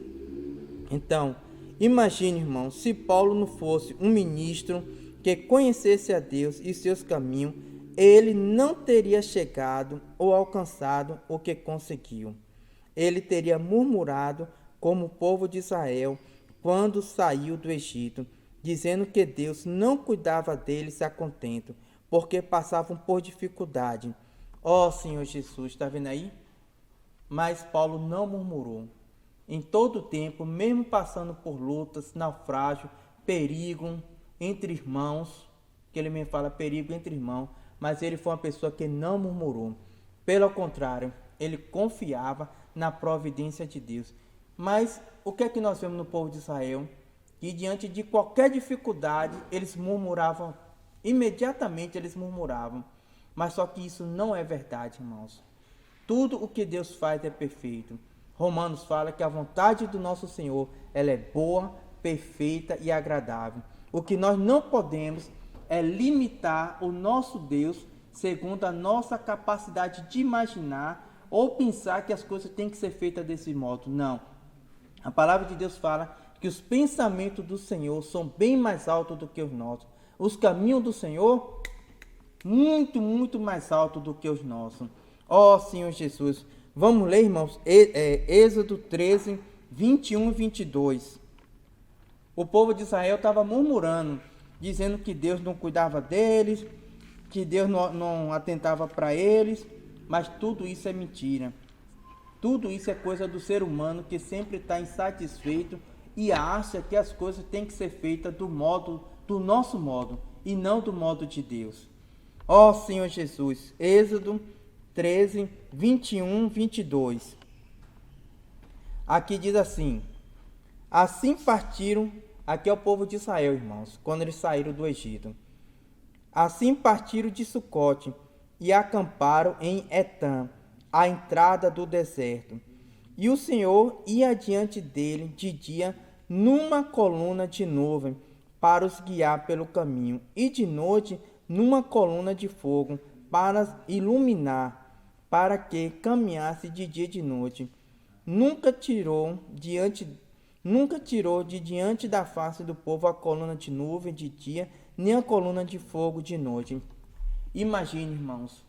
Então, imagine, irmão, se Paulo não fosse um ministro que conhecesse a Deus e seus caminhos, ele não teria chegado ou alcançado o que conseguiu. Ele teria murmurado como o povo de Israel quando saiu do Egito, dizendo que Deus não cuidava deles a contento, porque passavam por dificuldade. Ó Senhor Jesus, está vendo aí? Mas Paulo não murmurou. Em todo o tempo, mesmo passando por lutas, naufrágio, perigo entre irmãos, que ele me fala perigo entre irmãos, mas ele foi uma pessoa que não murmurou. Pelo contrário, ele confiava na providência de Deus. Mas o que é que nós vemos no povo de Israel? Que diante de qualquer dificuldade, eles murmuravam, imediatamente eles murmuravam. Mas só que isso não é verdade, irmãos. Tudo o que Deus faz é perfeito. Romanos fala que a vontade do nosso Senhor, ela é boa, perfeita e agradável. O que nós não podemos é limitar o nosso Deus segundo a nossa capacidade de imaginar ou pensar que as coisas têm que ser feitas desse modo. Não. A palavra de Deus fala que os pensamentos do Senhor são bem mais altos do que os nossos. Os caminhos do Senhor, muito, muito mais altos do que os nossos. Ó Senhor Jesus. Vamos ler, irmãos, Êxodo 13, 21 e 22. O povo de Israel estava murmurando, dizendo que Deus não cuidava deles, que Deus não atentava para eles, mas tudo isso é mentira. Tudo isso é coisa do ser humano que sempre está insatisfeito e acha que as coisas têm que ser feitas do nosso modo e não do modo de Deus. Ó Senhor Jesus, Êxodo 13, 21, 22. Aqui diz assim: assim partiram, aqui é o povo de Israel, irmãos, quando eles saíram do Egito. Assim partiram de Sucote e acamparam em Etã, à entrada do deserto. E o Senhor ia diante dele de dia numa coluna de nuvem para os guiar pelo caminho, e de noite numa coluna de fogo para iluminar, para que caminhasse de dia e de noite. Nunca tirou de diante da face do povo a coluna de nuvem de dia, nem a coluna de fogo de noite. Imagine, irmãos,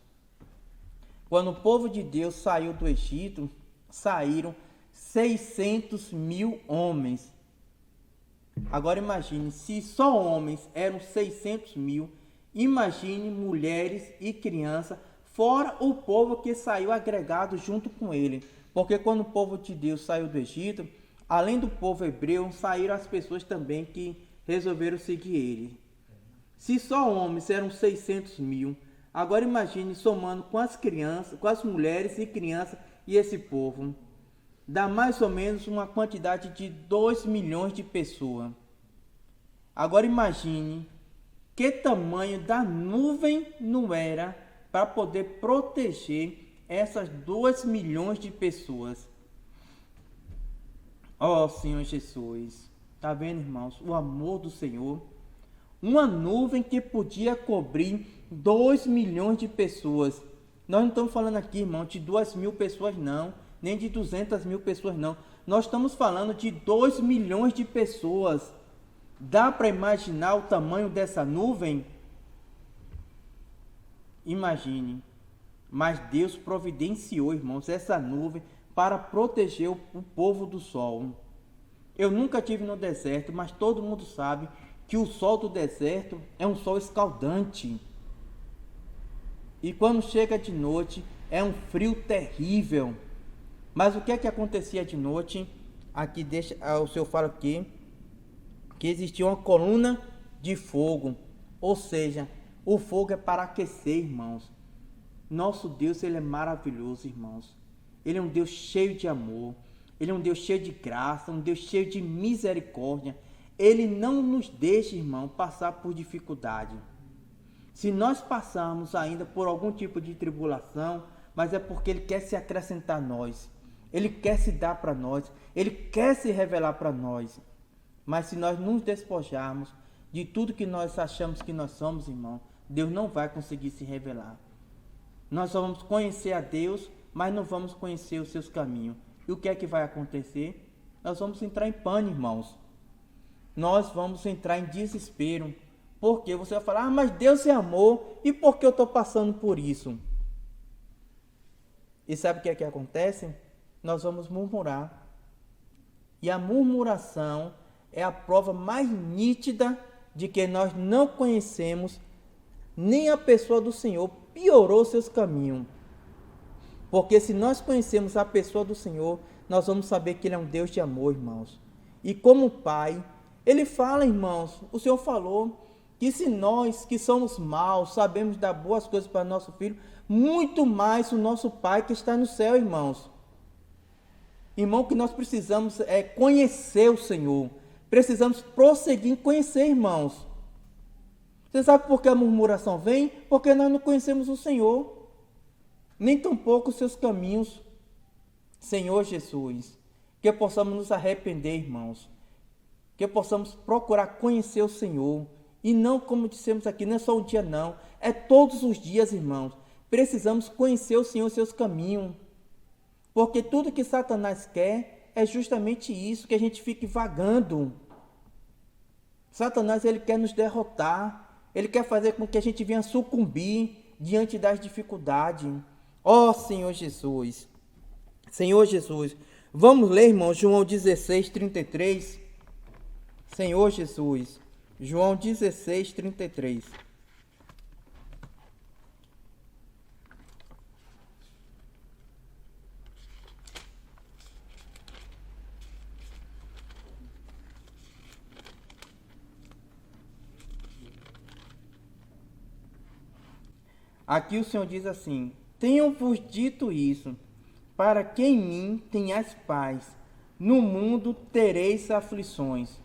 quando o povo de Deus saiu do Egito, saíram 600.000 homens. Agora imagine, se só homens eram 600.000, imagine mulheres e crianças, fora o povo que saiu agregado junto com ele. Porque quando o povo de Deus saiu do Egito, além do povo hebreu, saíram as pessoas também que resolveram seguir ele. Se só homens eram 600.000, agora imagine somando com as crianças, com as mulheres e crianças e esse povo. Dá mais ou menos uma quantidade de 2 milhões de pessoas. Agora imagine que tamanho da nuvem não era para poder proteger essas 2 milhões de pessoas. Ó Senhor Jesus, tá vendo, irmãos, o amor do Senhor? Uma nuvem que podia cobrir 2 milhões de pessoas. Nós não estamos falando aqui, irmão, de 2.000 pessoas não, nem de 200.000 pessoas não. Nós estamos falando de 2 milhões de pessoas. Dá para imaginar o tamanho dessa nuvem? Imagine. Mas Deus providenciou, irmãos, essa nuvem para proteger o povo do sol. Eu nunca estive no deserto, mas todo mundo sabe que o sol do deserto é um sol escaldante. E quando chega de noite, é um frio terrível. Mas o que é que acontecia de noite? Aqui o Senhor fala aqui que existia uma coluna de fogo. Ou seja, o fogo é para aquecer, irmãos. Nosso Deus, ele é maravilhoso, irmãos. Ele é um Deus cheio de amor. Ele é um Deus cheio de graça, um Deus cheio de misericórdia. Ele não nos deixa, irmão, passar por dificuldade. Se nós passarmos ainda por algum tipo de tribulação, mas é porque Ele quer se acrescentar a nós. Ele quer se dar para nós. Ele quer se revelar para nós. Mas se nós nos despojarmos de tudo que nós achamos que nós somos, irmão, Deus não vai conseguir se revelar. Nós só vamos conhecer a Deus, mas não vamos conhecer os seus caminhos. E o que é que vai acontecer? Nós vamos entrar em pânico, irmãos. Nós vamos entrar em desespero. Porque você vai falar, mas Deus é amor, e por que eu estou passando por isso? E sabe o que é que acontece? Nós vamos murmurar. E a murmuração é a prova mais nítida de que nós não conhecemos nem a pessoa do Senhor, piorou seus caminhos. Porque se nós conhecemos a pessoa do Senhor, nós vamos saber que Ele é um Deus de amor, irmãos. E como Pai, Ele fala, irmãos, o Senhor falou que se nós que somos maus sabemos dar boas coisas para nosso filho, muito mais o nosso Pai que está no céu, irmãos. Irmão, que nós precisamos é conhecer o Senhor. Precisamos prosseguir em conhecer, irmãos. Você sabe por que a murmuração vem? Porque nós não conhecemos o Senhor, nem tampouco os seus caminhos. Senhor Jesus, que possamos nos arrepender, irmãos. Que possamos procurar conhecer o Senhor E não, como dissemos aqui, não é só um dia não, é todos os dias, irmãos. Precisamos conhecer o Senhor e seus caminhos. Porque tudo que Satanás quer é justamente isso, que a gente fique vagando. Satanás, ele quer nos derrotar. Ele quer fazer com que a gente venha sucumbir diante das dificuldades. Ó Senhor Jesus. Senhor Jesus. Vamos ler, irmão, João 16, 33. Senhor Jesus. João 16, 33. Aqui o Senhor diz assim: tenho-vos dito isso, para que em mim tenhais paz. No mundo tereis aflições.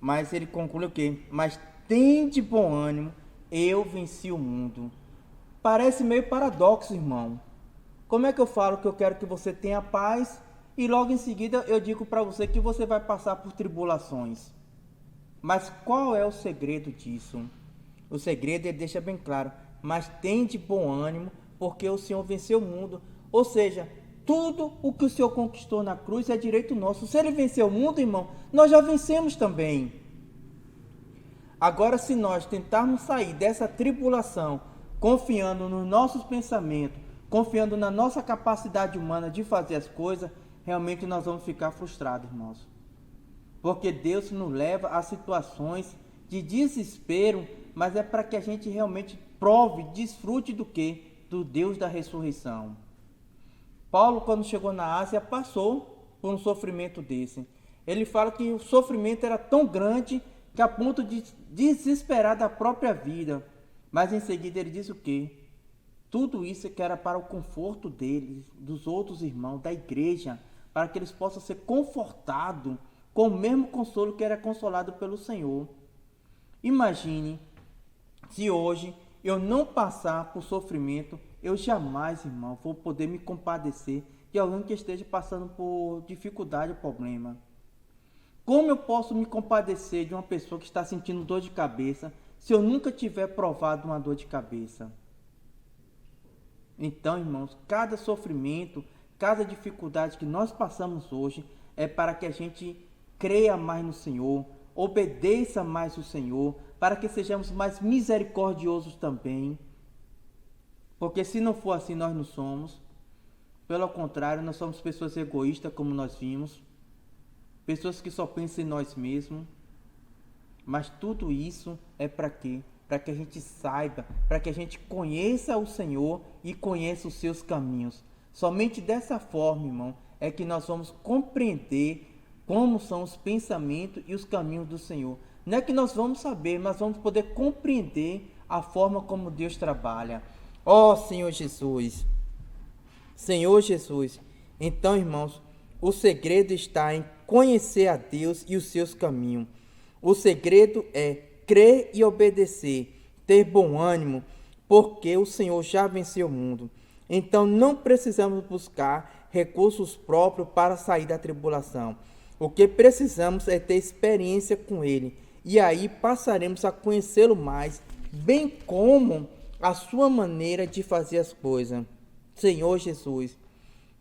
Mas ele conclui o quê? Mas tende bom ânimo, eu venci o mundo. Parece meio paradoxo, irmão. Como é que eu falo que eu quero que você tenha paz e logo em seguida eu digo para você que você vai passar por tribulações? Mas qual é o segredo disso? O segredo ele deixa bem claro: mas tende bom ânimo, porque o Senhor venceu o mundo. Ou seja, tudo o que o Senhor conquistou na cruz é direito nosso. Se ele venceu o mundo, irmão, nós já vencemos também. Agora, se nós tentarmos sair dessa tribulação, confiando nos nossos pensamentos, confiando na nossa capacidade humana de fazer as coisas, realmente nós vamos ficar frustrados, irmãos. Porque Deus nos leva a situações de desespero, mas é para que a gente realmente prove, desfrute do quê? Do Deus da ressurreição. Paulo, quando chegou na Ásia, passou por um sofrimento desse. Ele fala que o sofrimento era tão grande que a ponto de desesperar da própria vida. Mas em seguida ele diz o quê? Tudo isso que era para o conforto deles, dos outros irmãos, da igreja, para que eles possam ser confortados com o mesmo consolo que era consolado pelo Senhor. Imagine se hoje eu não passar por sofrimento, eu jamais, irmão, vou poder me compadecer de alguém que esteja passando por dificuldade ou problema. Como eu posso me compadecer de uma pessoa que está sentindo dor de cabeça se eu nunca tiver provado uma dor de cabeça? Então, irmãos, cada sofrimento, cada dificuldade que nós passamos hoje é para que a gente creia mais no Senhor, obedeça mais o Senhor, para que sejamos mais misericordiosos também. Porque se não for assim, nós não somos. Pelo contrário, nós somos pessoas egoístas, como nós vimos. Pessoas que só pensam em nós mesmos. Mas tudo isso é para quê? Para que a gente saiba, para que a gente conheça o Senhor e conheça os seus caminhos. Somente dessa forma, irmão, é que nós vamos compreender como são os pensamentos e os caminhos do Senhor. Não é que nós vamos saber, mas vamos poder compreender a forma como Deus trabalha. Ó Senhor Jesus! Senhor Jesus! Então, irmãos, o segredo está em conhecer a Deus e os seus caminhos. O segredo é crer e obedecer, ter bom ânimo, porque o Senhor já venceu o mundo. Então, não precisamos buscar recursos próprios para sair da tribulação. O que precisamos é ter experiência com Ele. E aí passaremos a conhecê-lo mais, bem como a sua maneira de fazer as coisas. Senhor Jesus,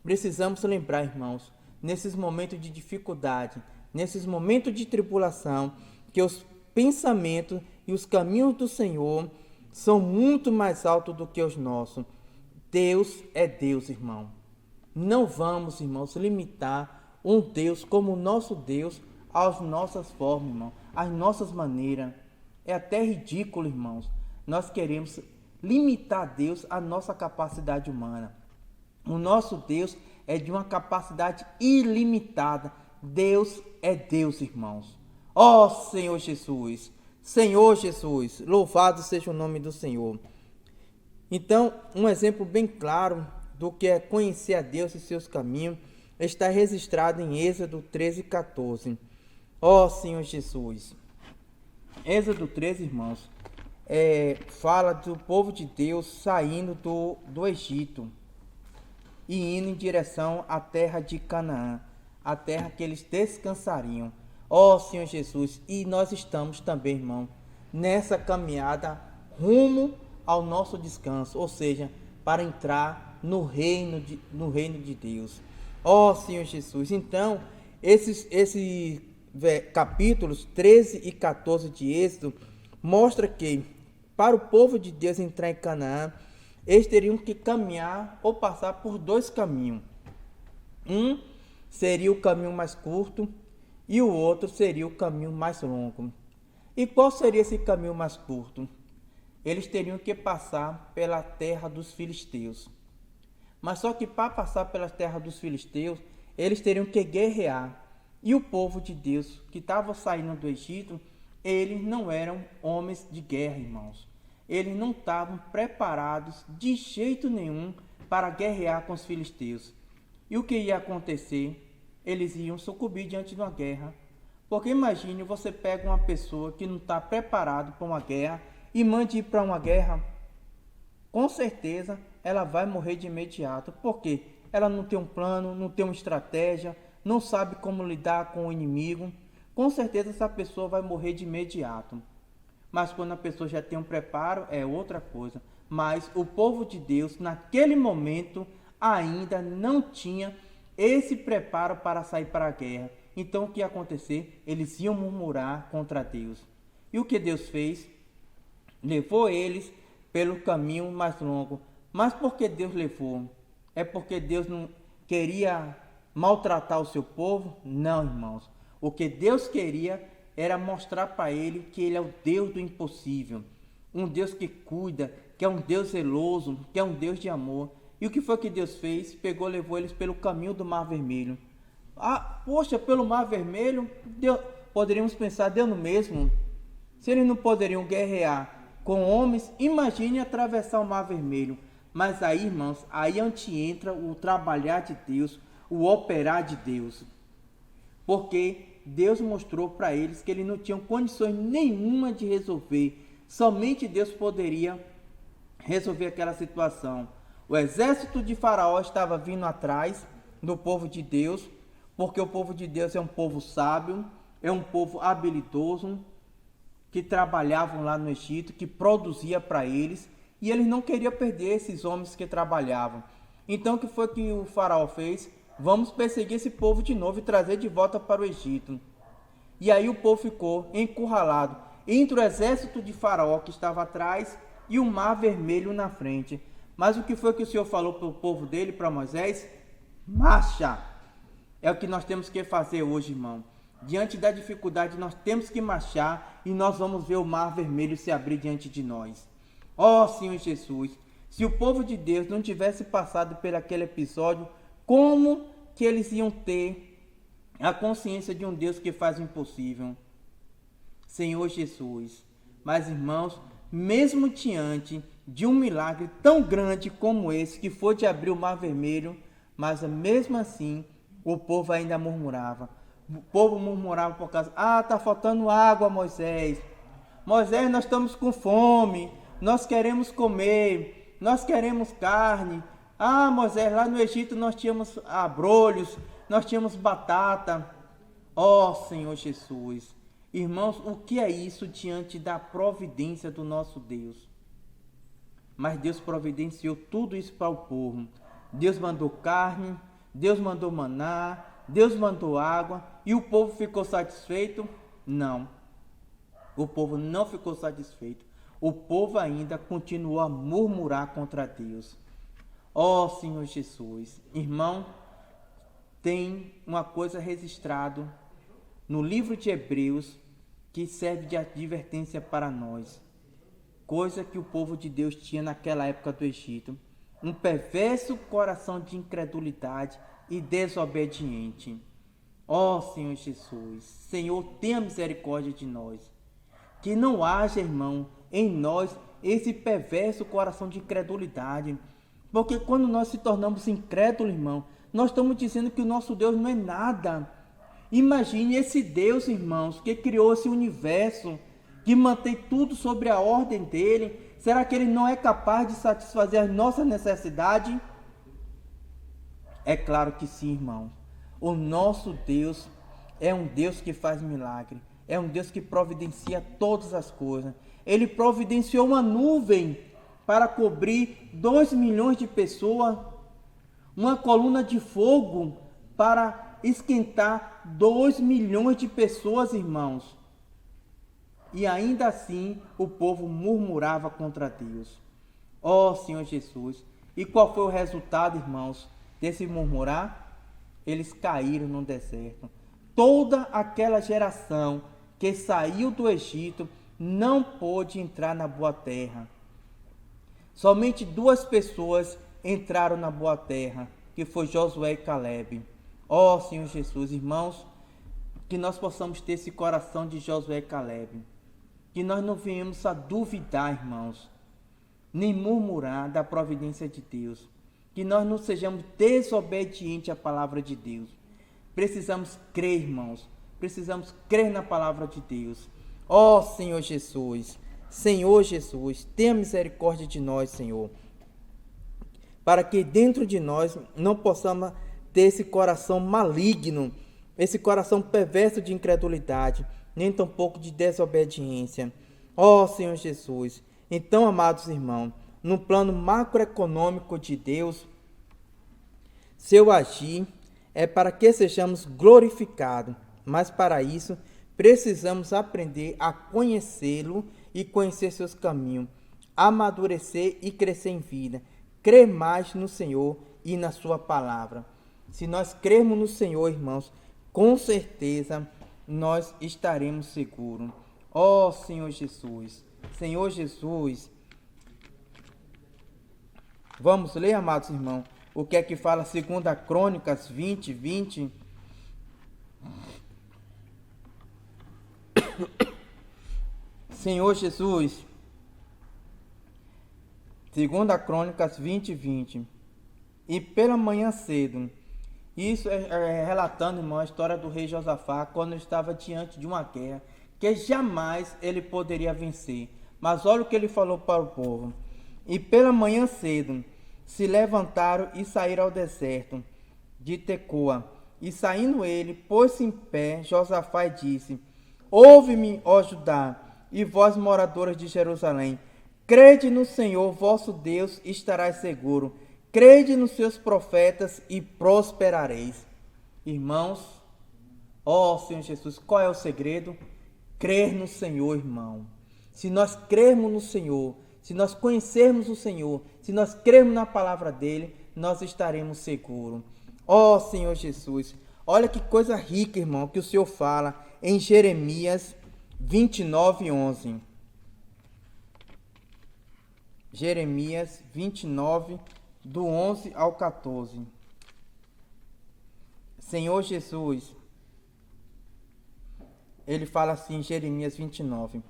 precisamos lembrar, irmãos, nesses momentos de dificuldade, nesses momentos de tribulação, que os pensamentos e os caminhos do Senhor são muito mais altos do que os nossos. Deus é Deus, irmão. Não vamos, irmãos, limitar um Deus como o nosso Deus às nossas formas, irmão, às nossas maneiras. É até ridículo, irmãos. Nós queremos limitar Deus à nossa capacidade humana. O nosso Deus é de uma capacidade ilimitada. Deus é Deus, irmãos. Ó Senhor Jesus! Senhor Jesus! Louvado seja o nome do Senhor. Então, um exemplo bem claro do que é conhecer a Deus e seus caminhos está registrado em Êxodo 13:14. Ó Senhor Jesus! Êxodo 13, irmãos, fala do povo de Deus saindo do Egito e indo em direção à terra de Canaã, a terra que eles descansariam. Ó Senhor Jesus, e nós estamos também, irmão, nessa caminhada rumo ao nosso descanso, ou seja, para entrar no reino de Deus. Ó Senhor Jesus, então, esses capítulos 13 e 14 de Êxodo mostra que para o povo de Deus entrar em Canaã, eles teriam que caminhar ou passar por dois caminhos. Um seria o caminho mais curto e o outro seria o caminho mais longo. E qual seria esse caminho mais curto? Eles teriam que passar pela terra dos filisteus. Mas só que para passar pela terra dos filisteus, eles teriam que guerrear. E o povo de Deus que estava saindo do Egito, eles não eram homens de guerra, irmãos. Eles não estavam preparados de jeito nenhum para guerrear com os filisteus. E o que ia acontecer? Eles iam sucumbir diante de uma guerra. Porque imagine, você pega uma pessoa que não está preparada para uma guerra e mande ir para uma guerra, com certeza ela vai morrer de imediato. Porque ela não tem um plano, não tem uma estratégia, não sabe como lidar com o inimigo. Com certeza essa pessoa vai morrer de imediato. Mas quando a pessoa já tem um preparo, é outra coisa. Mas o povo de Deus, naquele momento, ainda não tinha esse preparo para sair para a guerra. Então o que ia acontecer? Eles iam murmurar contra Deus. E o que Deus fez? Levou eles pelo caminho mais longo. Mas por que Deus levou? É porque Deus não queria maltratar o seu povo? Não, irmãos. O que Deus queria era mostrar para ele que ele é o Deus do impossível. Um Deus que cuida, que é um Deus zeloso, que é um Deus de amor. E o que foi que Deus fez? Pegou, levou eles pelo caminho do Mar Vermelho. Ah, poxa, pelo Mar Vermelho, poderíamos pensar, deu no mesmo. Se eles não poderiam guerrear com homens, imagine atravessar o Mar Vermelho. Mas aí, irmãos, aí onde entra o trabalhar de Deus, o operar de Deus. Porque Deus mostrou para eles que eles não tinham condições nenhuma de resolver. Somente Deus poderia resolver aquela situação. O exército de Faraó estava vindo atrás do povo de Deus, porque o povo de Deus é um povo sábio, é um povo habilidoso, que trabalhavam lá no Egito, que produzia para eles, e eles não queriam perder esses homens que trabalhavam. Então o que foi que o Faraó fez? Vamos perseguir esse povo de novo e trazer de volta para o Egito. E aí o povo ficou encurralado entre o exército de Faraó que estava atrás e o Mar Vermelho na frente. Mas o que foi que o Senhor falou para o povo dele, para Moisés? Marcha! É o que nós temos que fazer hoje, irmão. Diante da dificuldade, nós temos que marchar e nós vamos ver o Mar Vermelho se abrir diante de nós. Ó Senhor Jesus, se o povo de Deus não tivesse passado por aquele episódio, como que eles iam ter a consciência de um Deus que faz o impossível? Senhor Jesus. Mas, irmãos, mesmo diante de um milagre tão grande como esse, que foi de abrir o Mar Vermelho, mas mesmo assim, o povo ainda murmurava. O povo murmurava por causa, tá faltando água, Moisés. Moisés, nós estamos com fome, nós queremos comer, nós queremos carne. Moisés, lá no Egito nós tínhamos abrolhos, nós tínhamos batata. Ó Senhor Jesus. Irmãos, o que é isso diante da providência do nosso Deus? Mas Deus providenciou tudo isso para o povo. Deus mandou carne, Deus mandou maná, Deus mandou água, e o povo ficou satisfeito? Não. O povo não ficou satisfeito. O povo ainda continuou a murmurar contra Deus. Ó Senhor Jesus. Irmão, tem uma coisa registrada no livro de Hebreus que serve de advertência para nós. Coisa que o povo de Deus tinha naquela época do Egito. Um perverso coração de incredulidade e desobediente. Ó Senhor Jesus, Senhor, tenha misericórdia de nós. Que não haja, irmão, em nós esse perverso coração de incredulidade. Porque quando nós se tornamos incrédulos, irmão, nós estamos dizendo que o nosso Deus não é nada. Imagine esse Deus, irmãos, que criou esse universo, que mantém tudo sobre a ordem dele. Será que ele não é capaz de satisfazer as nossas necessidades? É claro que sim, irmão. O nosso Deus é um Deus que faz milagre. é um Deus que providencia todas as coisas. Ele providenciou uma nuvem para cobrir 2 milhões de pessoas, uma coluna de fogo para esquentar 2 milhões de pessoas, irmãos. E ainda assim o povo murmurava contra Deus. Ó Senhor Jesus! E qual foi o resultado, irmãos, desse murmurar? Eles caíram no deserto. Toda aquela geração que saiu do Egito não pôde entrar na boa terra. Somente 2 pessoas entraram na boa terra, que foi Josué e Caleb. Ó Senhor Jesus, irmãos, que nós possamos ter esse coração de Josué e Caleb. Que nós não venhamos a duvidar, irmãos, nem murmurar da providência de Deus. Que nós não sejamos desobedientes à palavra de Deus. Precisamos crer, irmãos. Precisamos crer na palavra de Deus. Ó Senhor Jesus, Senhor Jesus, tenha misericórdia de nós, Senhor. Para que dentro de nós não possamos ter esse coração maligno, esse coração perverso de incredulidade, nem tampouco de desobediência. Ó Senhor Jesus. Então, amados irmãos, no plano macroeconômico de Deus, seu agir é para que sejamos glorificados, mas para isso precisamos aprender a conhecê-lo e conhecer seus caminhos, amadurecer e crescer em vida, crer mais no Senhor e na sua palavra. Se nós crermos no Senhor, irmãos, com certeza nós estaremos seguros. Ó Senhor Jesus, Senhor Jesus. Vamos ler, amados irmãos, o que é que fala 2 Crônicas 20, 20. Senhor Jesus, 2 Crônicas 20, 20. E pela manhã cedo, isso é relatando, irmão, a história do rei Josafá, quando ele estava diante de uma guerra, que jamais ele poderia vencer. Mas olha o que ele falou para o povo. E pela manhã cedo, se levantaram e saíram ao deserto de Tecoa. E saindo ele, pôs-se em pé, Josafá, e disse: Ouve-me, ó Judá, e vós, moradores de Jerusalém, crede no Senhor vosso Deus, e estarás seguro. Crede nos seus profetas e prosperareis. Irmãos, ó Senhor Jesus, qual é o segredo? Crer no Senhor, irmão. Se nós crermos no Senhor, se nós conhecermos o Senhor, se nós crermos na palavra dele, nós estaremos seguros. Ó Senhor Jesus, olha que coisa rica, irmão, que o Senhor fala em Jeremias 29, 11. Jeremias 29, do 11 ao 14. Senhor Jesus, ele fala assim em Jeremias 29.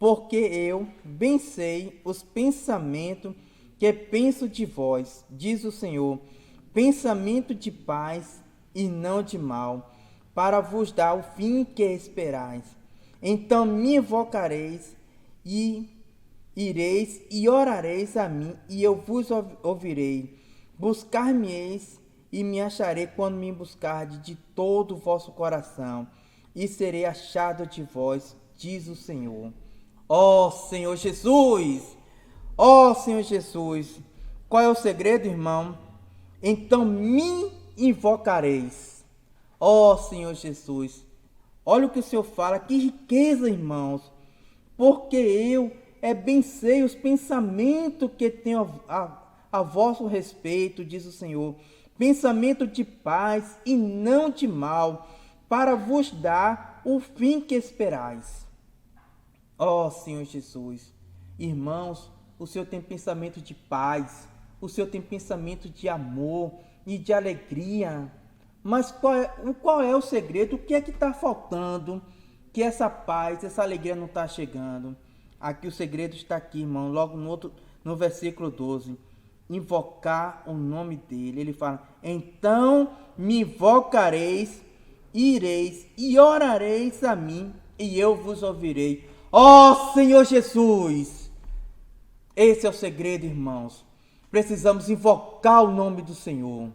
Porque eu bem sei os pensamentos que penso de vós, diz o Senhor, pensamento de paz e não de mal, para vos dar o fim que esperais. Então me invocareis e ireis e orareis a mim, e eu vos ouvirei. Buscar-me-eis e me acharei quando me buscardes de todo o vosso coração, e serei achado de vós, diz o Senhor. Ó Senhor Jesus! Ó Senhor Jesus! Qual é o segredo, irmão? Então me invocareis. Ó Senhor Jesus! Olha o que o Senhor fala, que riqueza, irmãos! Porque eu bem sei os pensamentos que tenho a vosso respeito, diz o Senhor. Pensamento de paz e não de mal, para vos dar o fim que esperais. Ó Senhor Jesus, irmãos, o Senhor tem pensamento de paz, o Senhor tem pensamento de amor e de alegria. Mas qual é o segredo? O que é que está faltando? Que essa paz, essa alegria não está chegando? Aqui o segredo está aqui, irmão, logo no versículo 12. Invocar o nome dele. Ele fala: então me invocareis, ireis e orareis a mim, e eu vos ouvirei. Ó Senhor Jesus! Esse é o segredo, irmãos. Precisamos invocar o nome do Senhor.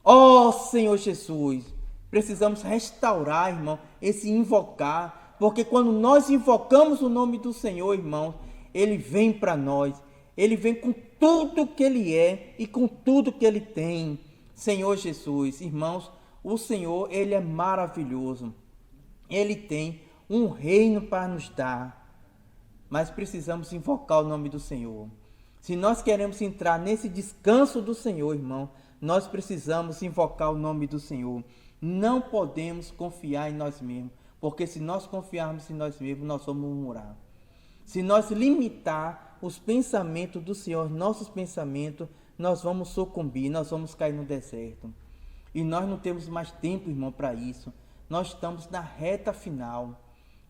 Ó Senhor Jesus! Precisamos restaurar, irmão, esse invocar, porque quando nós invocamos o nome do Senhor, irmão, Ele vem para nós, Ele vem com tudo que Ele é e com tudo que Ele tem. Senhor Jesus, irmãos, o Senhor, Ele é maravilhoso, Ele tem um reino para nos dar, mas precisamos invocar o nome do Senhor. Se nós queremos entrar nesse descanso do Senhor, irmão, nós precisamos invocar o nome do Senhor. Não podemos confiar em nós mesmos, porque se nós confiarmos em nós mesmos, nós vamos murmurar. Se nós limitar os pensamentos do Senhor, nossos pensamentos, nós vamos sucumbir, nós vamos cair no deserto. E nós não temos mais tempo, irmão, para isso. Nós estamos na reta final.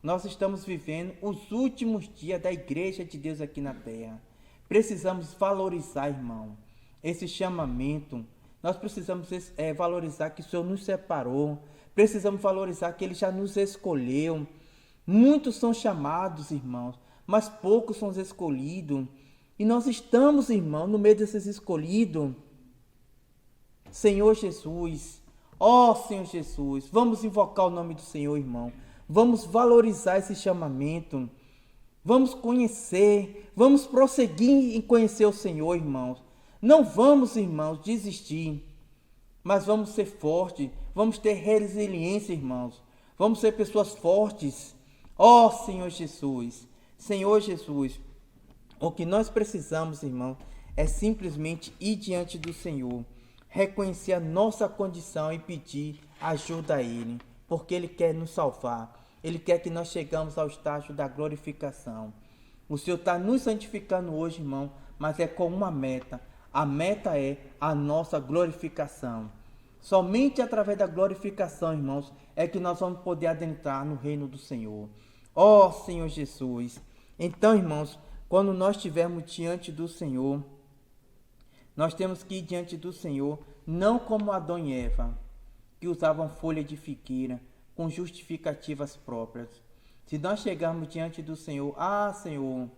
Nós estamos vivendo os últimos dias da igreja de Deus aqui na terra. Precisamos valorizar, irmão, esse chamamento. Nós precisamos valorizar que o Senhor nos separou. Precisamos valorizar que Ele já nos escolheu. Muitos são chamados, irmãos, mas poucos são escolhidos. E nós estamos, irmão, no meio desses escolhidos. Senhor Jesus, ó Senhor Jesus, vamos invocar o nome do Senhor, irmão. Vamos valorizar esse chamamento. Vamos conhecer, vamos prosseguir em conhecer o Senhor, irmãos. Não vamos, irmãos, desistir, mas vamos ser fortes, vamos ter resiliência, irmãos. Vamos ser pessoas fortes. Ó Senhor Jesus, o que nós precisamos, irmão, é simplesmente ir diante do Senhor, reconhecer a nossa condição e pedir ajuda a Ele, porque Ele quer nos salvar. Ele quer que nós chegamos ao estágio da glorificação. O Senhor está nos santificando hoje, irmão, mas é com uma meta. A meta é a nossa glorificação. Somente através da glorificação, irmãos, é que nós vamos poder adentrar no reino do Senhor. Ó Senhor Jesus. Então, irmãos, quando nós estivermos diante do Senhor, nós temos que ir diante do Senhor, não como Adão e Eva, que usavam folha de figueira, com justificativas próprias. Se nós chegarmos diante do Senhor, Senhor,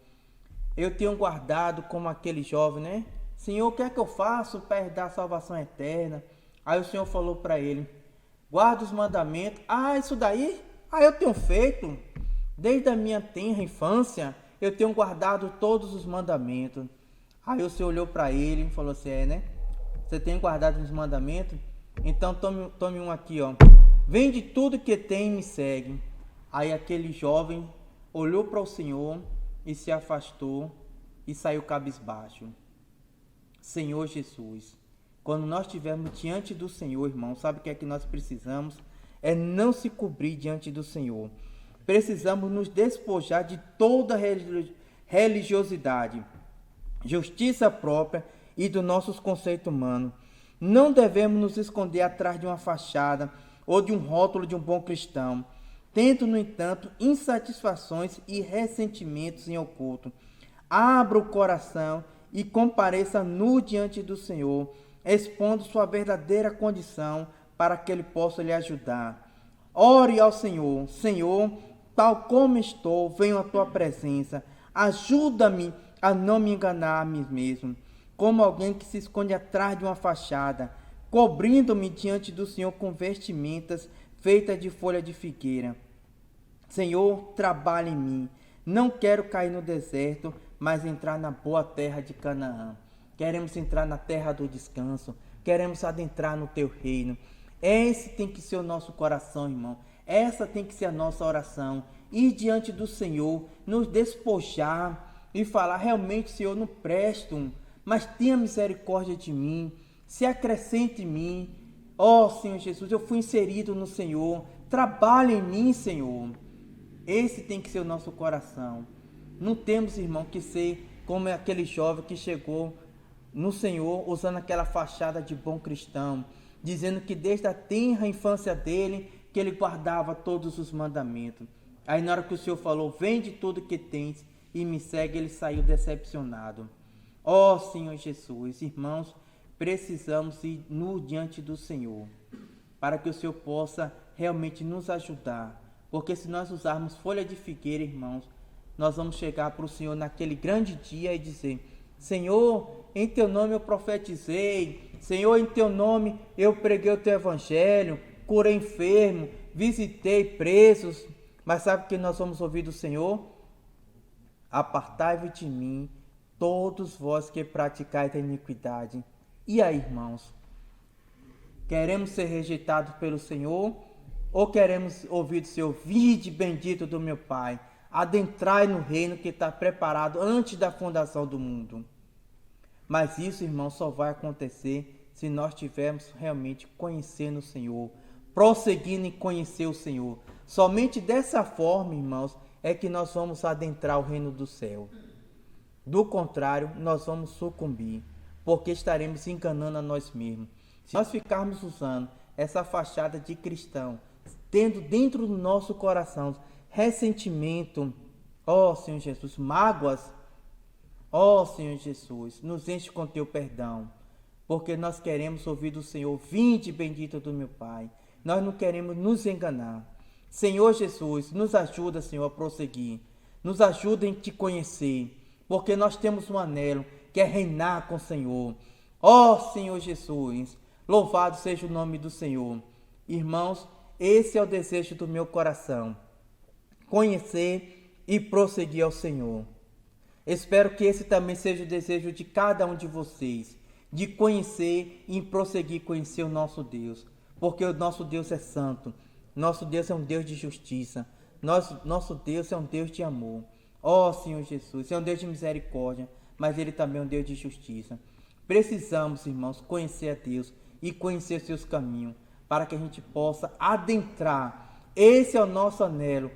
eu tenho guardado como aquele jovem, né? Senhor, o que é que eu faço para herdar a salvação eterna? Aí o Senhor falou para ele, guarda os mandamentos. Isso daí? Eu tenho feito. Desde a minha tenra infância, eu tenho guardado todos os mandamentos. Aí o Senhor olhou para ele e falou assim, né? Você tem guardado os mandamentos? Então tome um aqui, ó. Vende tudo que tem e me segue. Aí aquele jovem olhou para o Senhor e se afastou e saiu cabisbaixo. Senhor Jesus, quando nós estivermos diante do Senhor, irmão, sabe o que é que nós precisamos? É não se cobrir diante do Senhor. Precisamos nos despojar de toda religiosidade, justiça própria e dos nossos conceitos humanos. Não devemos nos esconder atrás de uma fachada ou de um rótulo de um bom cristão, tendo, no entanto, insatisfações e ressentimentos em oculto. Abra o coração e compareça nu diante do Senhor, expondo sua verdadeira condição para que Ele possa lhe ajudar. Ore ao Senhor, Senhor, tal como estou, venho à tua presença. Ajuda-me a não me enganar a mim mesmo, como alguém que se esconde atrás de uma fachada, cobrindo-me diante do Senhor com vestimentas feitas de folha de figueira. Senhor, trabalha em mim. Não quero cair no deserto, mas entrar na boa terra de Canaã. Queremos entrar na terra do descanso. Queremos adentrar no teu reino. Esse tem que ser o nosso coração, irmão. Essa tem que ser a nossa oração. Ir diante do Senhor, nos despojar e falar, realmente, Senhor, não presto, mas tenha misericórdia de mim. Se acrescente em mim. Ó Senhor Jesus, eu fui inserido no Senhor. Trabalha em mim, Senhor. Esse tem que ser o nosso coração. Não temos, irmão, que ser como aquele jovem que chegou no Senhor usando aquela fachada de bom cristão, dizendo que desde a tenra infância dele, que ele guardava todos os mandamentos. Aí na hora que o Senhor falou, vende tudo que tens e me segue, ele saiu decepcionado. Ó Senhor Jesus, irmãos, precisamos ir no diante do Senhor, para que o Senhor possa realmente nos ajudar. Porque se nós usarmos folha de figueira, irmãos, nós vamos chegar para o Senhor naquele grande dia e dizer, Senhor, em teu nome eu profetizei, Senhor, em teu nome eu preguei o teu evangelho, curei enfermo, visitei presos. Mas sabe que nós vamos ouvir do Senhor? Apartai-vos de mim, todos vós que praticais a iniquidade. E aí, irmãos? Queremos ser rejeitados pelo Senhor? Ou queremos ouvir do Senhor? Vinde bendito do meu Pai, adentrai no reino que está preparado antes da fundação do mundo. Mas isso, irmãos, só vai acontecer se nós estivermos realmente conhecendo o Senhor, prosseguindo em conhecer o Senhor. Somente dessa forma, irmãos, é que nós vamos adentrar o reino do céu. Do contrário, nós vamos sucumbir, porque estaremos enganando a nós mesmos. Se nós ficarmos usando essa fachada de cristão, tendo dentro do nosso coração ressentimento, ó Senhor Jesus, mágoas, ó Senhor Jesus, nos enche com teu perdão, porque nós queremos ouvir do Senhor, vinde bendito do meu Pai. Nós não queremos nos enganar. Senhor Jesus, nos ajuda, Senhor, a prosseguir. Nos ajuda em te conhecer, porque nós temos um anelo, que é reinar com o Senhor. Ó Senhor Jesus, louvado seja o nome do Senhor. Irmãos, esse é o desejo do meu coração, conhecer e prosseguir ao Senhor. Espero que esse também seja o desejo de cada um de vocês, de conhecer e prosseguir conhecer o nosso Deus, porque o nosso Deus é santo, nosso Deus é um Deus de justiça, nosso Deus é um Deus de amor. Ó Senhor Jesus, é um Deus de misericórdia, mas Ele também é um Deus de justiça. Precisamos, irmãos, conhecer a Deus e conhecer seus caminhos, para que a gente possa adentrar. Esse é o nosso anelo,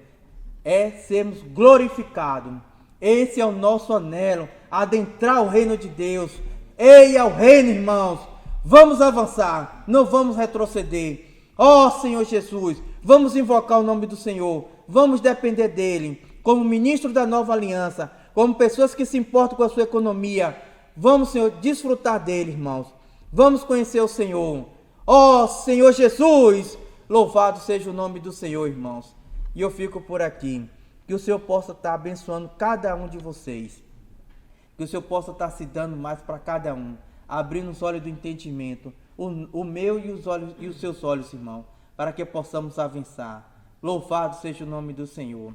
é sermos glorificados. Esse é o nosso anelo, adentrar o reino de Deus. Eia ao reino, irmãos. Vamos avançar, não vamos retroceder. Ó Senhor Jesus, vamos invocar o nome do Senhor, vamos depender dEle, como ministro da nova aliança, como pessoas que se importam com a sua economia. Vamos, Senhor, desfrutar dEle, irmãos. Vamos conhecer o Senhor. Ó Senhor Jesus, louvado seja o nome do Senhor, irmãos. E eu fico por aqui. Que o Senhor possa estar abençoando cada um de vocês. Que o Senhor possa estar se dando mais para cada um, abrindo os olhos do entendimento, o meu e os seus olhos, irmão, para que possamos avançar. Louvado seja o nome do Senhor.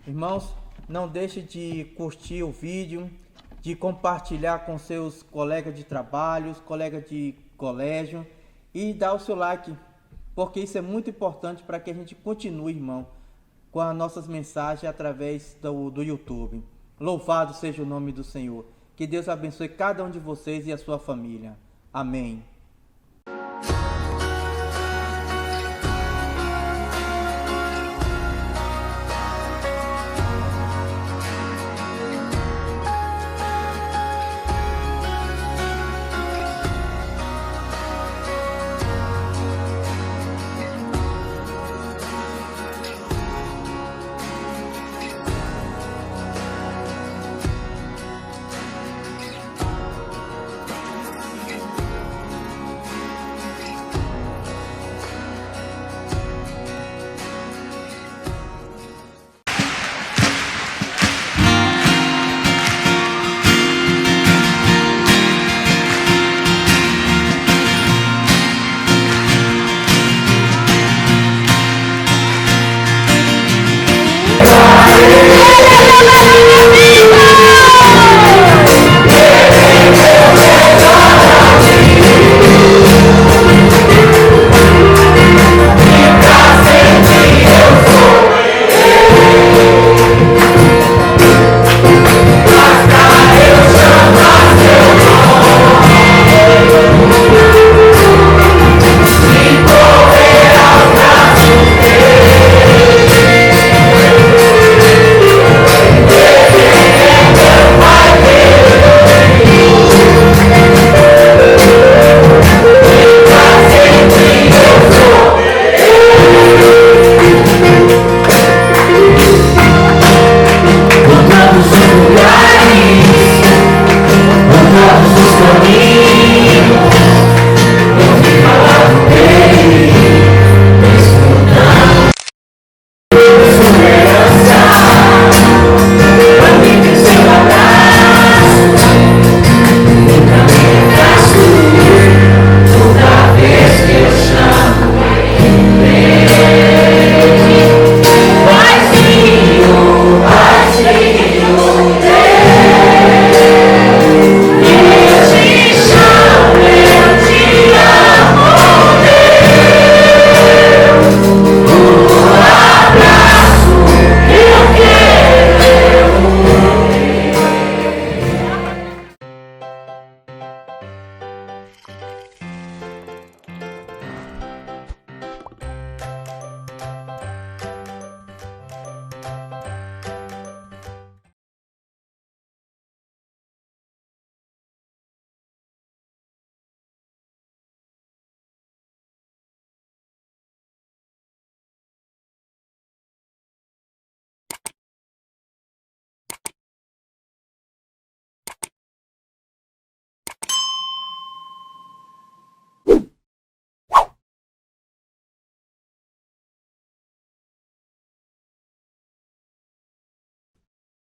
Irmãos, não deixe de curtir o vídeo, de compartilhar com seus colegas de trabalho, colegas de colégio, e dar o seu like, porque isso é muito importante para que a gente continue, irmão, com as nossas mensagens através do YouTube. Louvado seja o nome do Senhor. Que Deus abençoe cada um de vocês e a sua família. Amém.